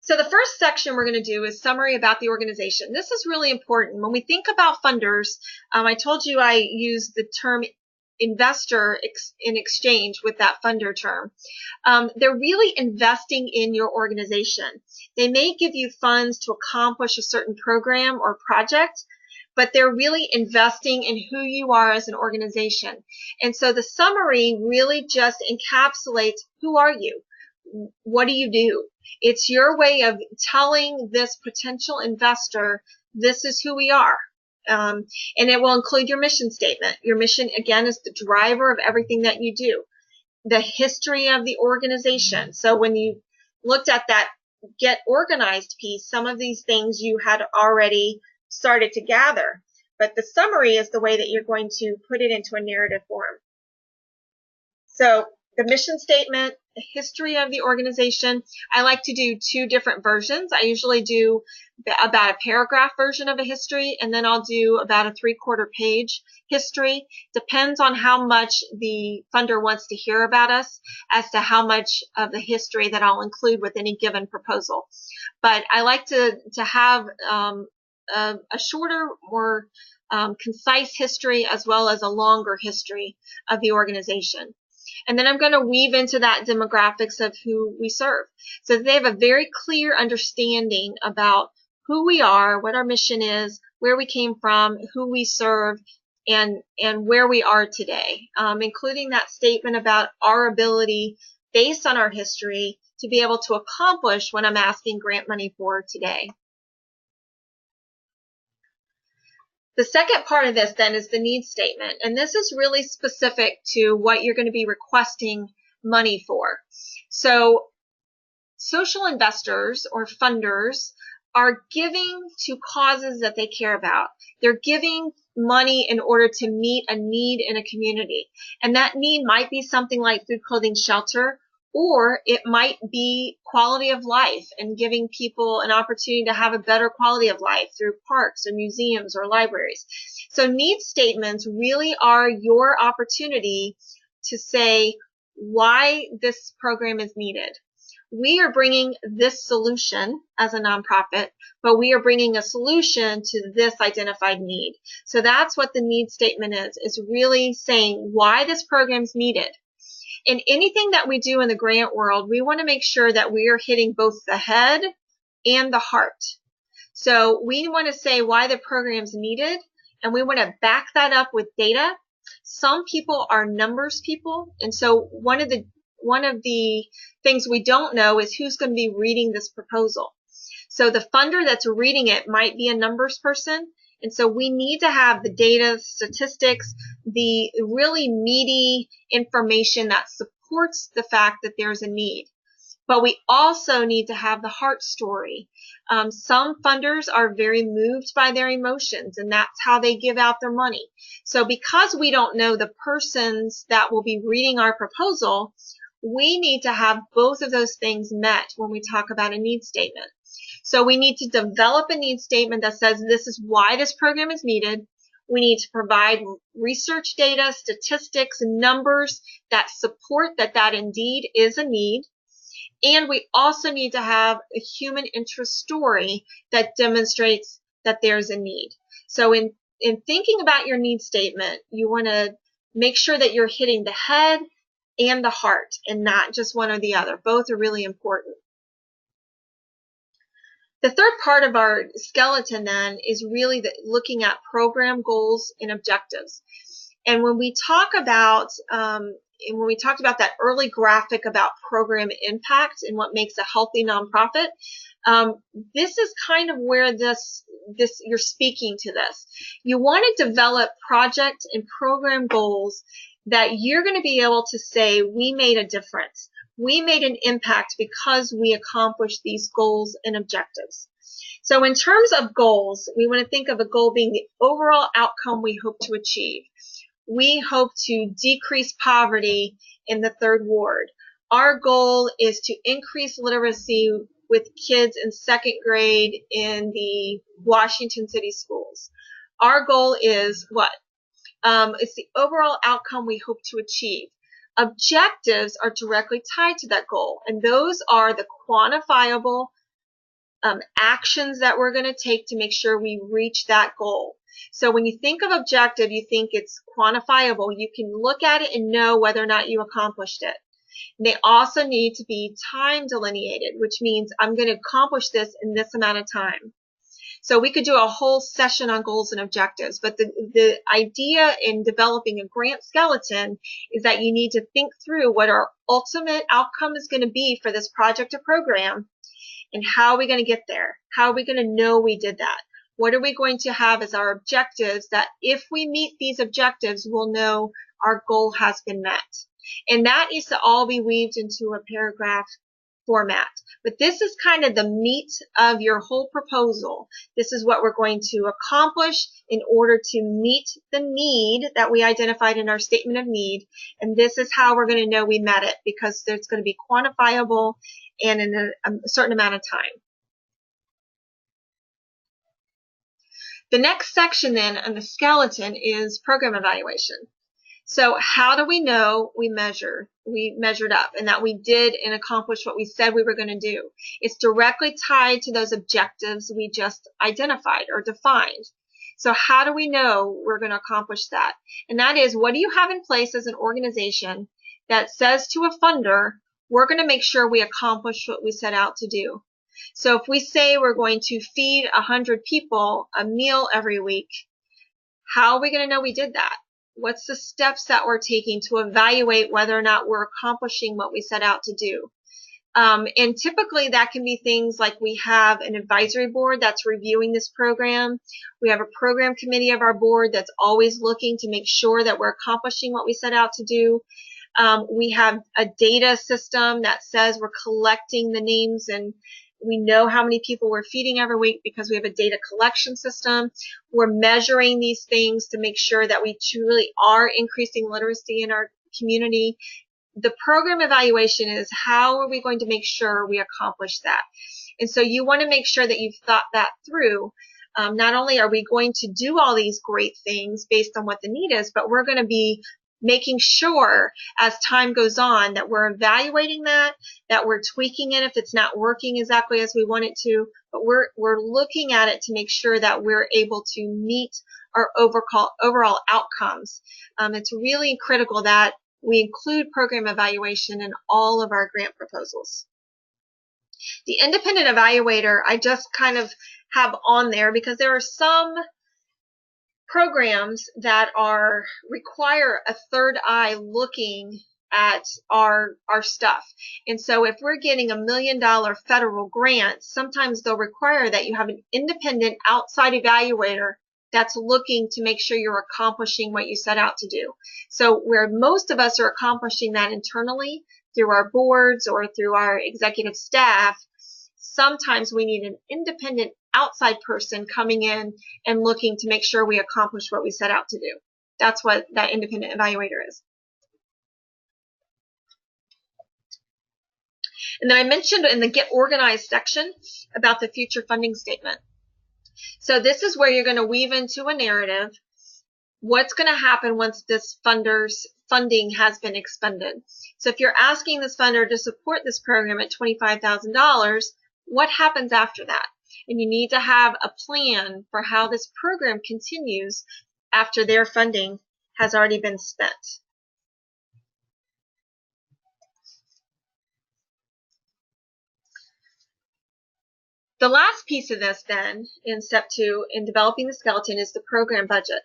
So the first section we're going to do is summary about the organization. This is really important. When we think about funders, I told you I use the term investor in exchange with that funder term. They're really investing in your organization. They may give you funds to accomplish a certain program or project, but they're really investing in who you are as an organization. And so the summary really just encapsulates who are you? What do you do? It's your way of telling this potential investor, this is who we are. And it will include your mission statement. Your mission, again, is the driver of everything that you do. The history of the organization. So when you looked at that get organized piece, some of these things you had already started to gather. But the summary is the way that you're going to put it into a narrative form. So the mission statement, the history of the organization. I like to do two different versions. I usually do about a paragraph version of a history, and then I'll do about a 3/4 page history. Depends on how much the funder wants to hear about us as to how much of the history that I'll include with any given proposal. But I like to have a shorter, more concise history as well as a longer history of the organization. And then I'm going to weave into that demographics of who we serve. So they have a very clear understanding about who we are, what our mission is, where we came from, who we serve, and where we are today, including that statement about our ability based on our history to be able to accomplish what I'm asking grant money for today. The second part of this then is the needs statement, and this is really specific to what you're going to be requesting money for. So social investors or funders are giving to causes that they care about. They're giving money in order to meet a need in a community, and that need might be something like food, clothing, shelter, or it might be quality of life and giving people an opportunity to have a better quality of life through parks or museums or libraries. So needs statements really are your opportunity to say why this program is needed. We are bringing this solution as a nonprofit, but we are bringing a solution to this identified need. So that's what the needs statement is really saying why this program is needed. In anything that we do in the grant world, we want to make sure that we are hitting both the head and the heart. So we want to say why the program's needed, and we want to back that up with data. Some people are numbers people, and so one of the one of the things we don't know is who's going to be reading this proposal. So the funder that's reading it might be a numbers person. And so we need to have the data, statistics, the really meaty information that supports the fact that there's a need. But we also need to have the heart story. Some funders are very moved by their emotions, and that's how they give out their money. So because we don't know the persons that will be reading our proposal, we need to have both of those things met when we talk about a need statement. So we need to develop a need statement that says this is why this program is needed. We need to provide research data, statistics, numbers that support that that indeed is a need. And we also need to have a human interest story that demonstrates that there's a need. So in thinking about your need statement, you want to make sure that you're hitting the head and the heart and not just one or the other. Both are really important. The third part of our skeleton then is really looking at program goals and objectives. And when we talk about and when we talked about that early graphic about program impact and what makes a healthy nonprofit, this is kind of where this you're speaking to this. You want to develop project and program goals that you're going to be able to say, we made a difference. We made an impact because we accomplished these goals and objectives. So in terms of goals, we want to think of a goal being the overall outcome we hope to achieve. We hope to decrease poverty in the third ward. Our goal is to increase literacy with kids in second grade in the Washington City schools. Our goal is what? It's the overall outcome we hope to achieve. Objectives are directly tied to that goal, and those are the quantifiable actions that we're going to take to make sure we reach that goal. So when you think of objective, you think it's quantifiable. You can look at it and know whether or not you accomplished it. And they also need to be time delineated, which means I'm going to accomplish this in this amount of time. So we could do a whole session on goals and objectives, but the idea in developing a grant skeleton is that you need to think through what our ultimate outcome is going to be for this project or program, and how are we going to get there? How are we going to know we did that? What are we going to have as our objectives that if we meet these objectives, we'll know our goal has been met? And that needs to all be weaved into a paragraph format. But this is kind of the meat of your whole proposal. This is what we're going to accomplish in order to meet the need that we identified in our statement of need. And this is how we're going to know we met it, because there's going to be quantifiable and in a certain amount of time. The next section then on the skeleton is program evaluation. So how do we know we measured up and that we did and accomplished what we said we were going to do? It's directly tied to those objectives we just identified or defined. So how do we know we're going to accomplish that? And that is, what do you have in place as an organization that says to a funder, we're going to make sure we accomplish what we set out to do? So if we say we're going to feed 100 people a meal every week, how are we going to know we did that? What's the steps that we're taking to evaluate whether or not we're accomplishing what we set out to do? And typically that can be things like we have an advisory board that's reviewing this program. We have a program committee of our board that's always looking to make sure that we're accomplishing what we set out to do. We have a data system that says we're collecting the names and we know how many people we're feeding every week because we have a data collection system. We're measuring these things to make sure that we truly are increasing literacy in our community. The program evaluation is how are we going to make sure we accomplish that? And so you want to make sure that you've thought that through. Not only are we going to do all these great things based on what the need is, but we're going to be making sure as time goes on that we're evaluating that we're tweaking it if it's not working exactly as we want it to, but we're looking at it to make sure that we're able to meet our overall outcomes. It's really critical that we include program evaluation in all of our grant proposals. The independent evaluator, I just kind of have on there because there are some programs that require a third eye looking at our stuff. And so if we're getting $1 million federal grant, sometimes they'll require that you have an independent outside evaluator that's looking to make sure you're accomplishing what you set out to do. So where most of us are accomplishing that internally through our boards or through our executive staff, sometimes we need an independent outside person coming in and looking to make sure we accomplish what we set out to do. That's what that independent evaluator is. And then I mentioned in the Get Organized section about the future funding statement. So this is where you're going to weave into a narrative what's going to happen once this funder's funding has been expended. So if you're asking this funder to support this program at $25,000, what happens after that? And you need to have a plan for how this program continues after their funding has already been spent. The last piece of this then, in step 2, in developing the skeleton, is the program budget.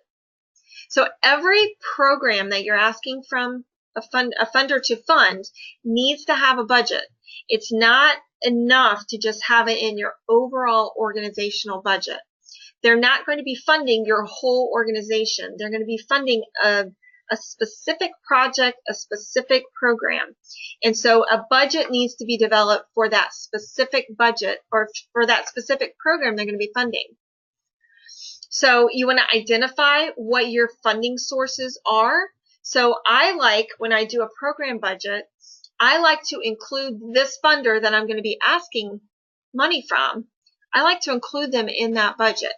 So every program that you're asking from a funder to fund needs to have a budget. It's not enough to just have it in your overall organizational budget. They're not going to be funding your whole organization. They're going to be funding a specific project, a specific program. And so a budget needs to be developed for that specific budget or for that specific program they're going to be funding. So you want to identify what your funding sources are. So I like, when I do a program budget, I like to include this funder that I'm going to be asking money from. I like to include them in that budget.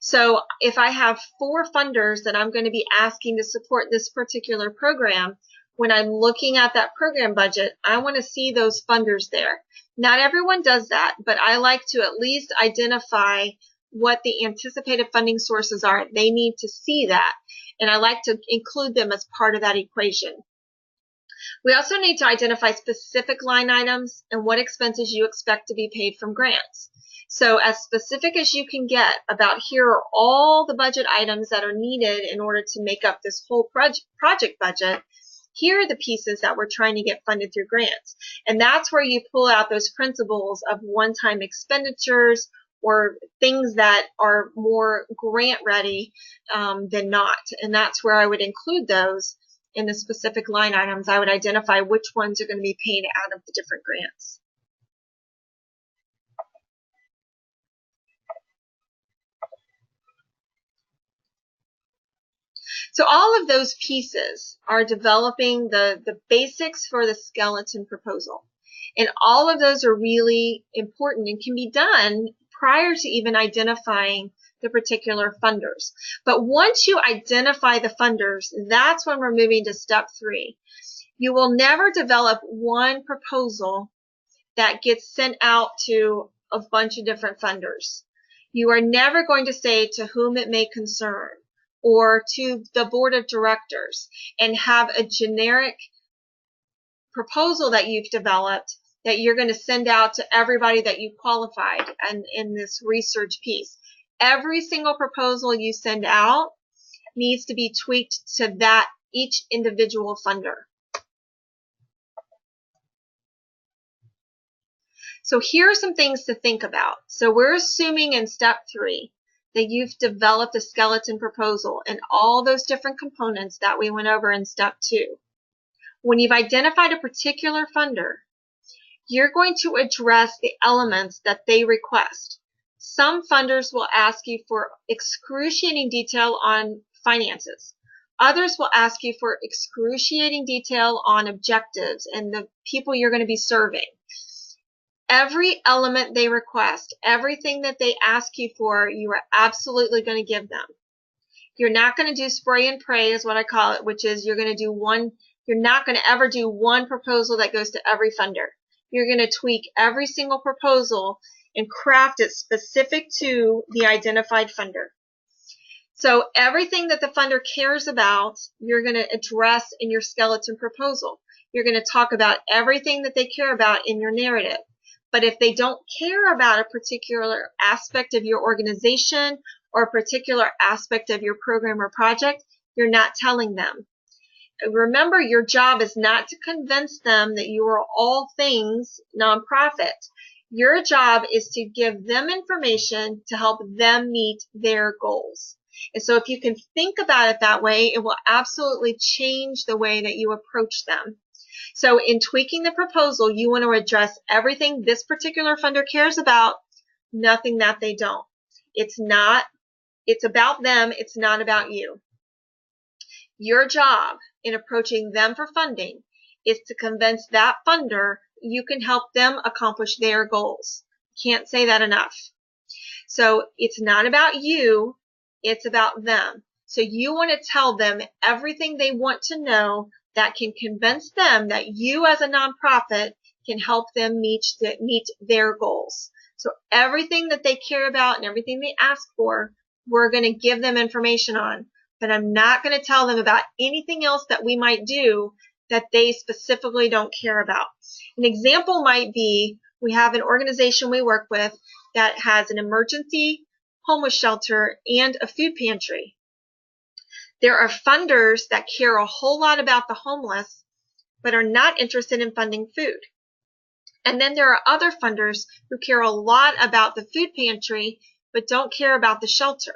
So if I have 4 funders that I'm going to be asking to support this particular program, when I'm looking at that program budget, I want to see those funders there. Not everyone does that, but I like to at least identify what the anticipated funding sources are. They need to see that, and I like to include them as part of that equation. We also need to identify specific line items and what expenses you expect to be paid from grants. So as specific as you can get about here are all the budget items that are needed in order to make up this whole project budget. Here are the pieces that we're trying to get funded through grants. And that's where you pull out those principles of one-time expenditures or things that are more grant ready than not. And that's where I would include those in the specific line items. I would identify which ones are going to be paid out of the different grants. So all of those pieces are developing the basics for the skeleton proposal. And all of those are really important and can be done prior to even identifying the particular funders. But once you identify the funders, that's when we're moving to step 3. You will never develop one proposal that gets sent out to a bunch of different funders. You are never going to say to whom it may concern or to the board of directors and have a generic proposal that you've developed that you're going to send out to everybody that you qualified and in this research piece. Every single proposal you send out needs to be tweaked to that each individual funder. So here are some things to think about. So we're assuming in step 3 that you've developed a skeleton proposal and all those different components that we went over in step 2. When you've identified a particular funder, you're going to address the elements that they request. Some funders will ask you for excruciating detail on finances. Others will ask you for excruciating detail on objectives and the people you're going to be serving. Every element they request, everything that they ask you for, you are absolutely going to give them. You're not going to do spray and pray is what I call it, which is you're going to do you're not going to ever do one proposal that goes to every funder. You're going to tweak every single proposal and craft it specific to the identified funder. So everything that the funder cares about, you're going to address in your skeleton proposal. You're going to talk about everything that they care about in your narrative. But if they don't care about a particular aspect of your organization or a particular aspect of your program or project, you're not telling them. remember, your job is not to convince them that you are all things nonprofit. Your job is to give them information to help them meet their goals. And so if you can think about it that way, it will absolutely change the way that you approach them. So in tweaking the proposal, you want to address everything this particular funder cares about, nothing that they don't. It's about them. It's not about you. Your job in approaching them for funding is to convince that funder you can help them accomplish their goals. Can't say that enough. So it's not about you, it's about them. So you want to tell them everything they want to know that can convince them that you as a nonprofit can help them meet their goals. So everything that they care about and everything they ask for, we're going to give them information on. But I'm not going to tell them about anything else that we might do that they specifically don't care about. An example might be, we have an organization we work with that has an emergency homeless shelter and a food pantry. There are funders that care a whole lot about the homeless, but are not interested in funding food. And then there are other funders who care a lot about the food pantry, but don't care about the shelter.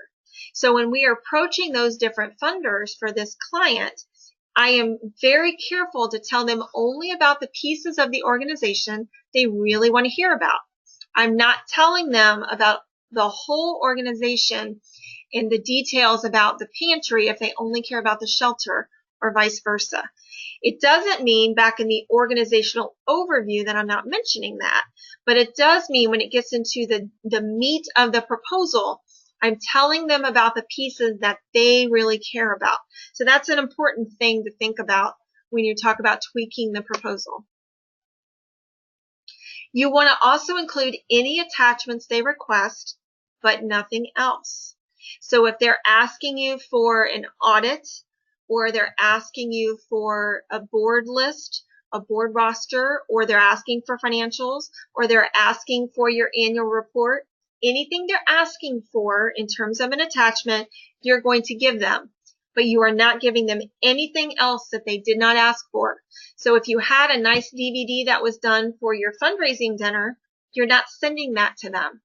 So when we are approaching those different funders for this client, I am very careful to tell them only about the pieces of the organization they really want to hear about. I'm not telling them about the whole organization and the details about the pantry if they only care about the shelter, or vice versa. It doesn't mean back in the organizational overview that I'm not mentioning that, but it does mean when it gets into the meat of the proposal, I'm telling them about the pieces that they really care about. So that's an important thing to think about when you talk about tweaking the proposal. You want to also include any attachments they request, but nothing else. So if they're asking you for an audit, or they're asking you for a board list, a board roster, or they're asking for financials, or they're asking for your annual report, anything they're asking for in terms of an attachment, you're going to give them. But you are not giving them anything else that they did not ask for. So if you had a nice DVD that was done for your fundraising dinner, you're not sending that to them.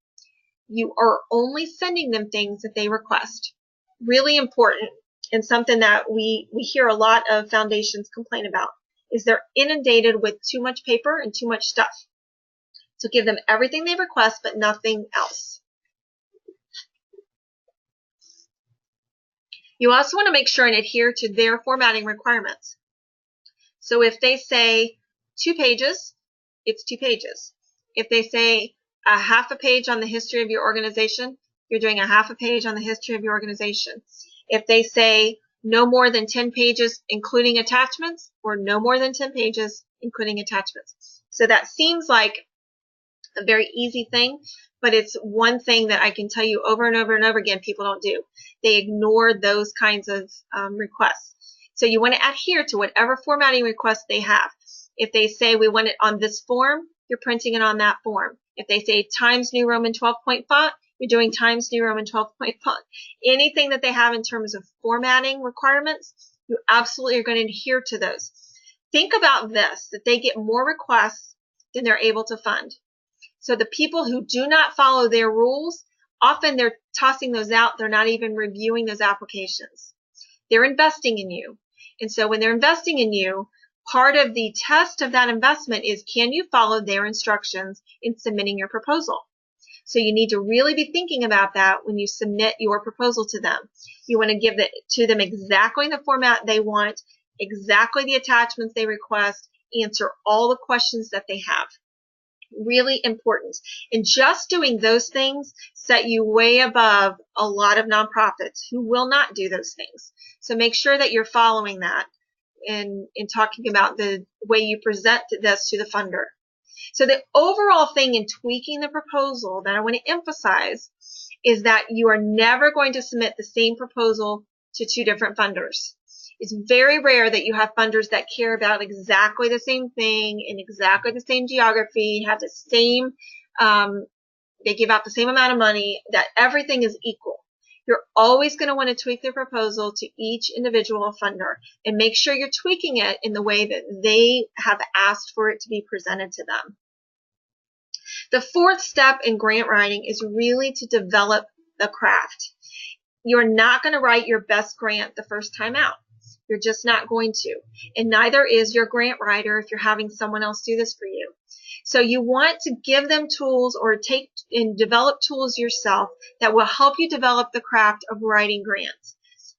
You are only sending them things that they request. Really important, and something that we hear a lot of foundations complain about, is they're inundated with too much paper and too much stuff. So give them everything they request, but nothing else. You also want to make sure and adhere to their formatting requirements. So if they say 2 pages, it's 2 pages. If they say a half a page on the history of your organization, you're doing a half a page on the history of your organization. If they say no more than 10 pages including attachments, or no more than 10 pages including attachments. So that seems like a very easy thing, but it's one thing that I can tell you over and over and over again people don't do. They ignore those kinds of requests. So you want to adhere to whatever formatting request they have. If they say we want it on this form, you're printing it on that form. If they say Times New Roman 12-point font, you're doing Times New Roman 12-point font. Anything that they have in terms of formatting requirements, you absolutely are going to adhere to those. Think about this, that they get more requests than they're able to fund. So the people who do not follow their rules, often they're tossing those out. They're not even reviewing those applications. They're investing in you. And so when they're investing in you, part of the test of that investment is, can you follow their instructions in submitting your proposal? So you need to really be thinking about that when you submit your proposal to them. You want to give it to them exactly in the format they want, exactly the attachments they request, answer all the questions that they have. Really important. And just doing those things set you way above a lot of nonprofits who will not do those things. So make sure that you're following that in talking about the way you present this to the funder. So the overall thing in tweaking the proposal that I want to emphasize is that you are never going to submit the same proposal to 2 different funders. It's very rare that you have funders that care about exactly the same thing in exactly the same geography, have the same, they give out the same amount of money, that everything is equal. You're always going to want to tweak the proposal to each individual funder and make sure you're tweaking it in the way that they have asked for it to be presented to them. The fourth step in grant writing is really to develop the craft. You're not going to write your best grant the first time out. You're just not going to. And neither is your grant writer if you're having someone else do this for you. So you want to give them tools or take and develop tools yourself that will help you develop the craft of writing grants.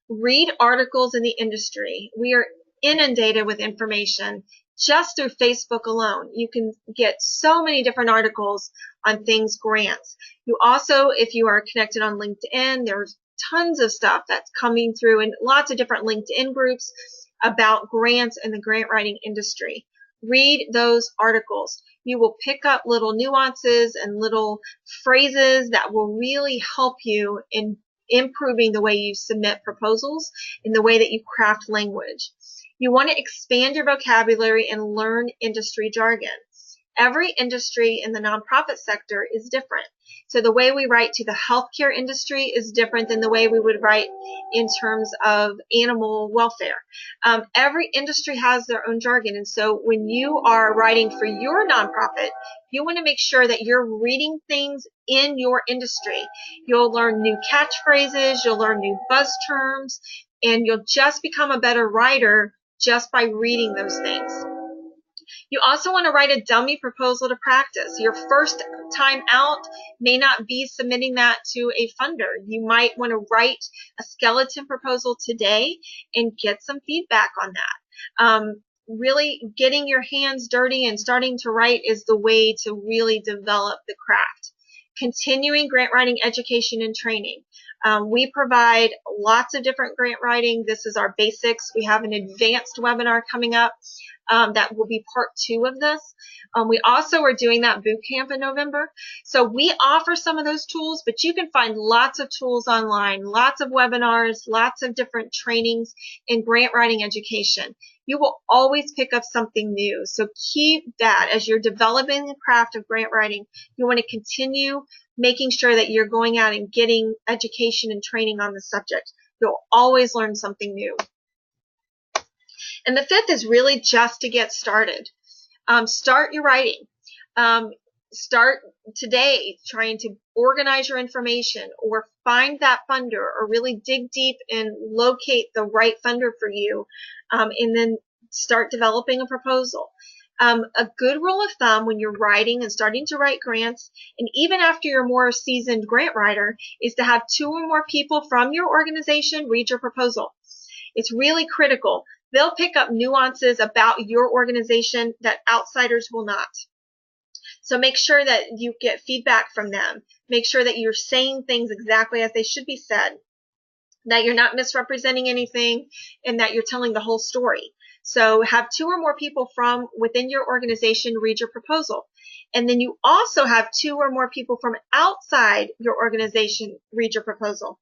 Read articles in the industry. We are inundated with information just through Facebook alone. You can get so many different articles on things grants. You also, if you are connected on LinkedIn, there's tons of stuff that's coming through in lots of different LinkedIn groups about grants and the grant writing industry. Read those articles. You will pick up little nuances and little phrases that will really help you in improving the way you submit proposals and the way that you craft language. You want to expand your vocabulary and learn industry jargon. Every industry in the nonprofit sector is different. So the way we write to the healthcare industry is different than the way we would write in terms of animal welfare. Every industry has their own jargon. And so when you are writing for your nonprofit, you want to make sure that you're reading things in your industry. You'll learn new catchphrases, you'll learn new buzz terms, and you'll just become a better writer just by reading those things. You also want to write a dummy proposal to practice. Your first time out may not be submitting that to a funder. You might want to write a skeleton proposal today and get some feedback on that. Really getting your hands dirty and starting to write is the way to really develop the craft. Continuing grant writing education and training. We provide lots of different grant writing. This is our basics. We have an advanced webinar coming up that will be part 2 of this. We also are doing that boot camp in November. So we offer some of those tools, but you can find lots of tools online, lots of webinars, lots of different trainings in grant writing education. You will always pick up something new. So keep that as you're developing the craft of grant writing. You want to continue making sure that you're going out and getting education and training on the subject. You'll always learn something new. And the fifth is really just to get started. Start your writing. Start today trying to organize your information or find that funder or really dig deep and locate the right funder for you, and then start developing a proposal. A good rule of thumb when you're writing and starting to write grants, and even after you're a more seasoned grant writer, is to have 2 or more people from your organization read your proposal. It's really critical. They'll pick up nuances about your organization that outsiders will not. So make sure that you get feedback from them. Make sure that you're saying things exactly as they should be said, that you're not misrepresenting anything, and that you're telling the whole story. So have 2 or more people from within your organization read your proposal. And then you also have 2 or more people from outside your organization read your proposal.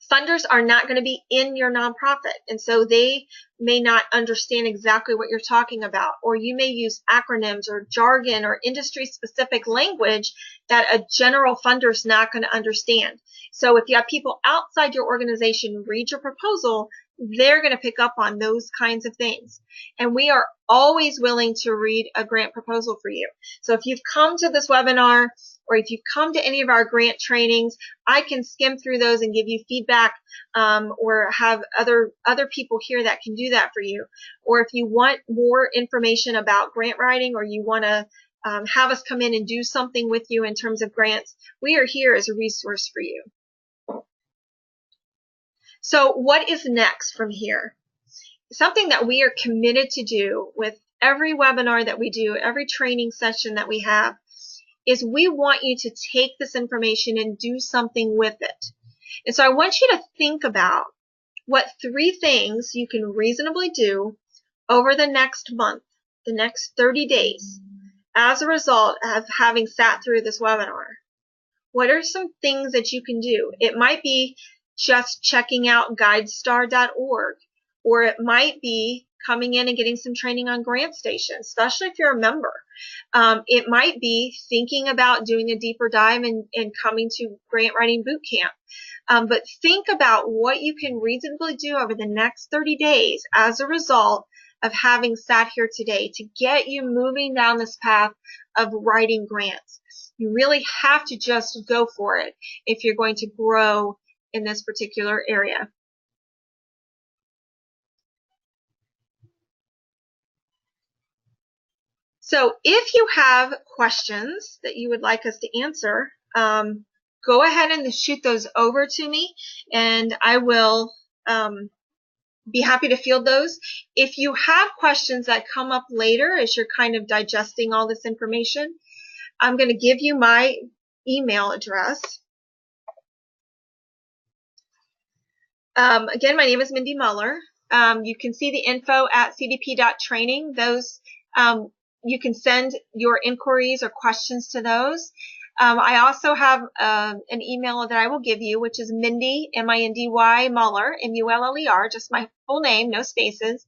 Funders are not going to be in your nonprofit, and so they may not understand exactly what you're talking about, or you may use acronyms or jargon or industry-specific language that a general funder is not going to understand. So if you have people outside your organization read your proposal, they're going to pick up on those kinds of things. And we are always willing to read a grant proposal for you. So if you've come to this webinar, or if you've come to any of our grant trainings, I can skim through those and give you feedback, or have other people here that can do that for you. Or if you want more information about grant writing, or you want to have us come in and do something with you in terms of grants, we are here as a resource for you. So what is next from here? Something that we are committed to do with every webinar that we do, every training session that we have, is we want you to take this information and do something with it. And so I want you to think about what 3 things you can reasonably do over the next month, the next 30 days, as a result of having sat through this webinar. What are some things that you can do? It might be just checking out guidestar.org, or it might be coming in and getting some training on GrantStation, especially if you're a member. It might be thinking about doing a deeper dive and coming to grant writing boot camp. But think about what you can reasonably do over the next 30 days as a result of having sat here today to get you moving down this path of writing grants. You really have to just go for it if you're going to grow in this particular area. So if you have questions that you would like us to answer, go ahead and shoot those over to me, and I will be happy to field those. If you have questions that come up later as you're kind of digesting all this information, I'm going to give you my email address. Again, my name is Mindy Muller. You can see the info at cdp.training. Those you can send your inquiries or questions to those. I also have an email that I will give you, which is Mindy, M-I-N-D-Y, Muller, M-U-L-L-E-R, just my full name, no spaces,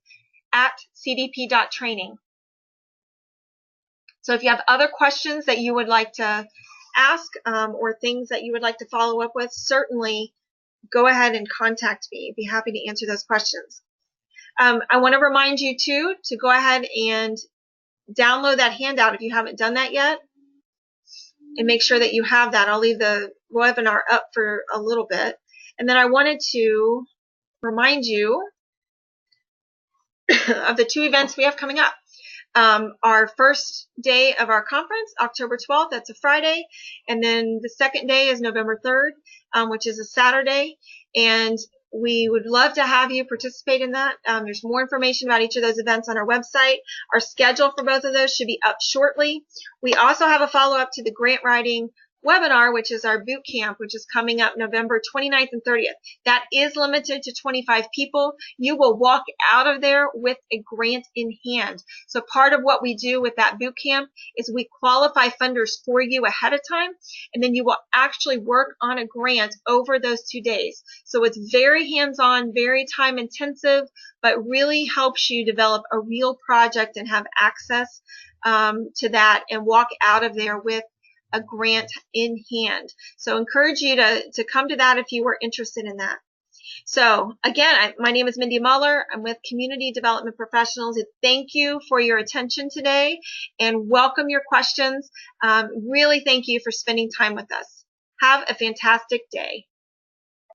at cdp.training. So if you have other questions that you would like to ask or things that you would like to follow up with, certainly go ahead and contact me. I'd be happy to answer those questions. I want to remind you, too, to go ahead and download that handout if you haven't done that yet, and make sure that you have that. I'll leave the webinar up for a little bit. And then I wanted to remind you of the 2 events we have coming up. Our first day of our conference, October 12th, that's a Friday, and then the second day is November 3rd, which is a Saturday, and we would love to have you participate in that. There's more information about each of those events on our website. Our schedule for both of those should be up shortly. We also have a follow-up to the grant writing webinar, which is our boot camp, which is coming up November 29th and 30th. That is limited to 25 people. You will walk out of there with a grant in hand. So part of what we do with that boot camp is we qualify funders for you ahead of time, and then you will actually work on a grant over those 2 days. So it's very hands-on, very time-intensive, but really helps you develop a real project and have access to that and walk out of there with a grant in hand. So encourage you to come to that if you were interested in that. So again, my name is Mindy Muller. I'm with Community Development Professionals. Thank you for your attention today and welcome your questions. Really thank you for spending time with us. Have a fantastic day.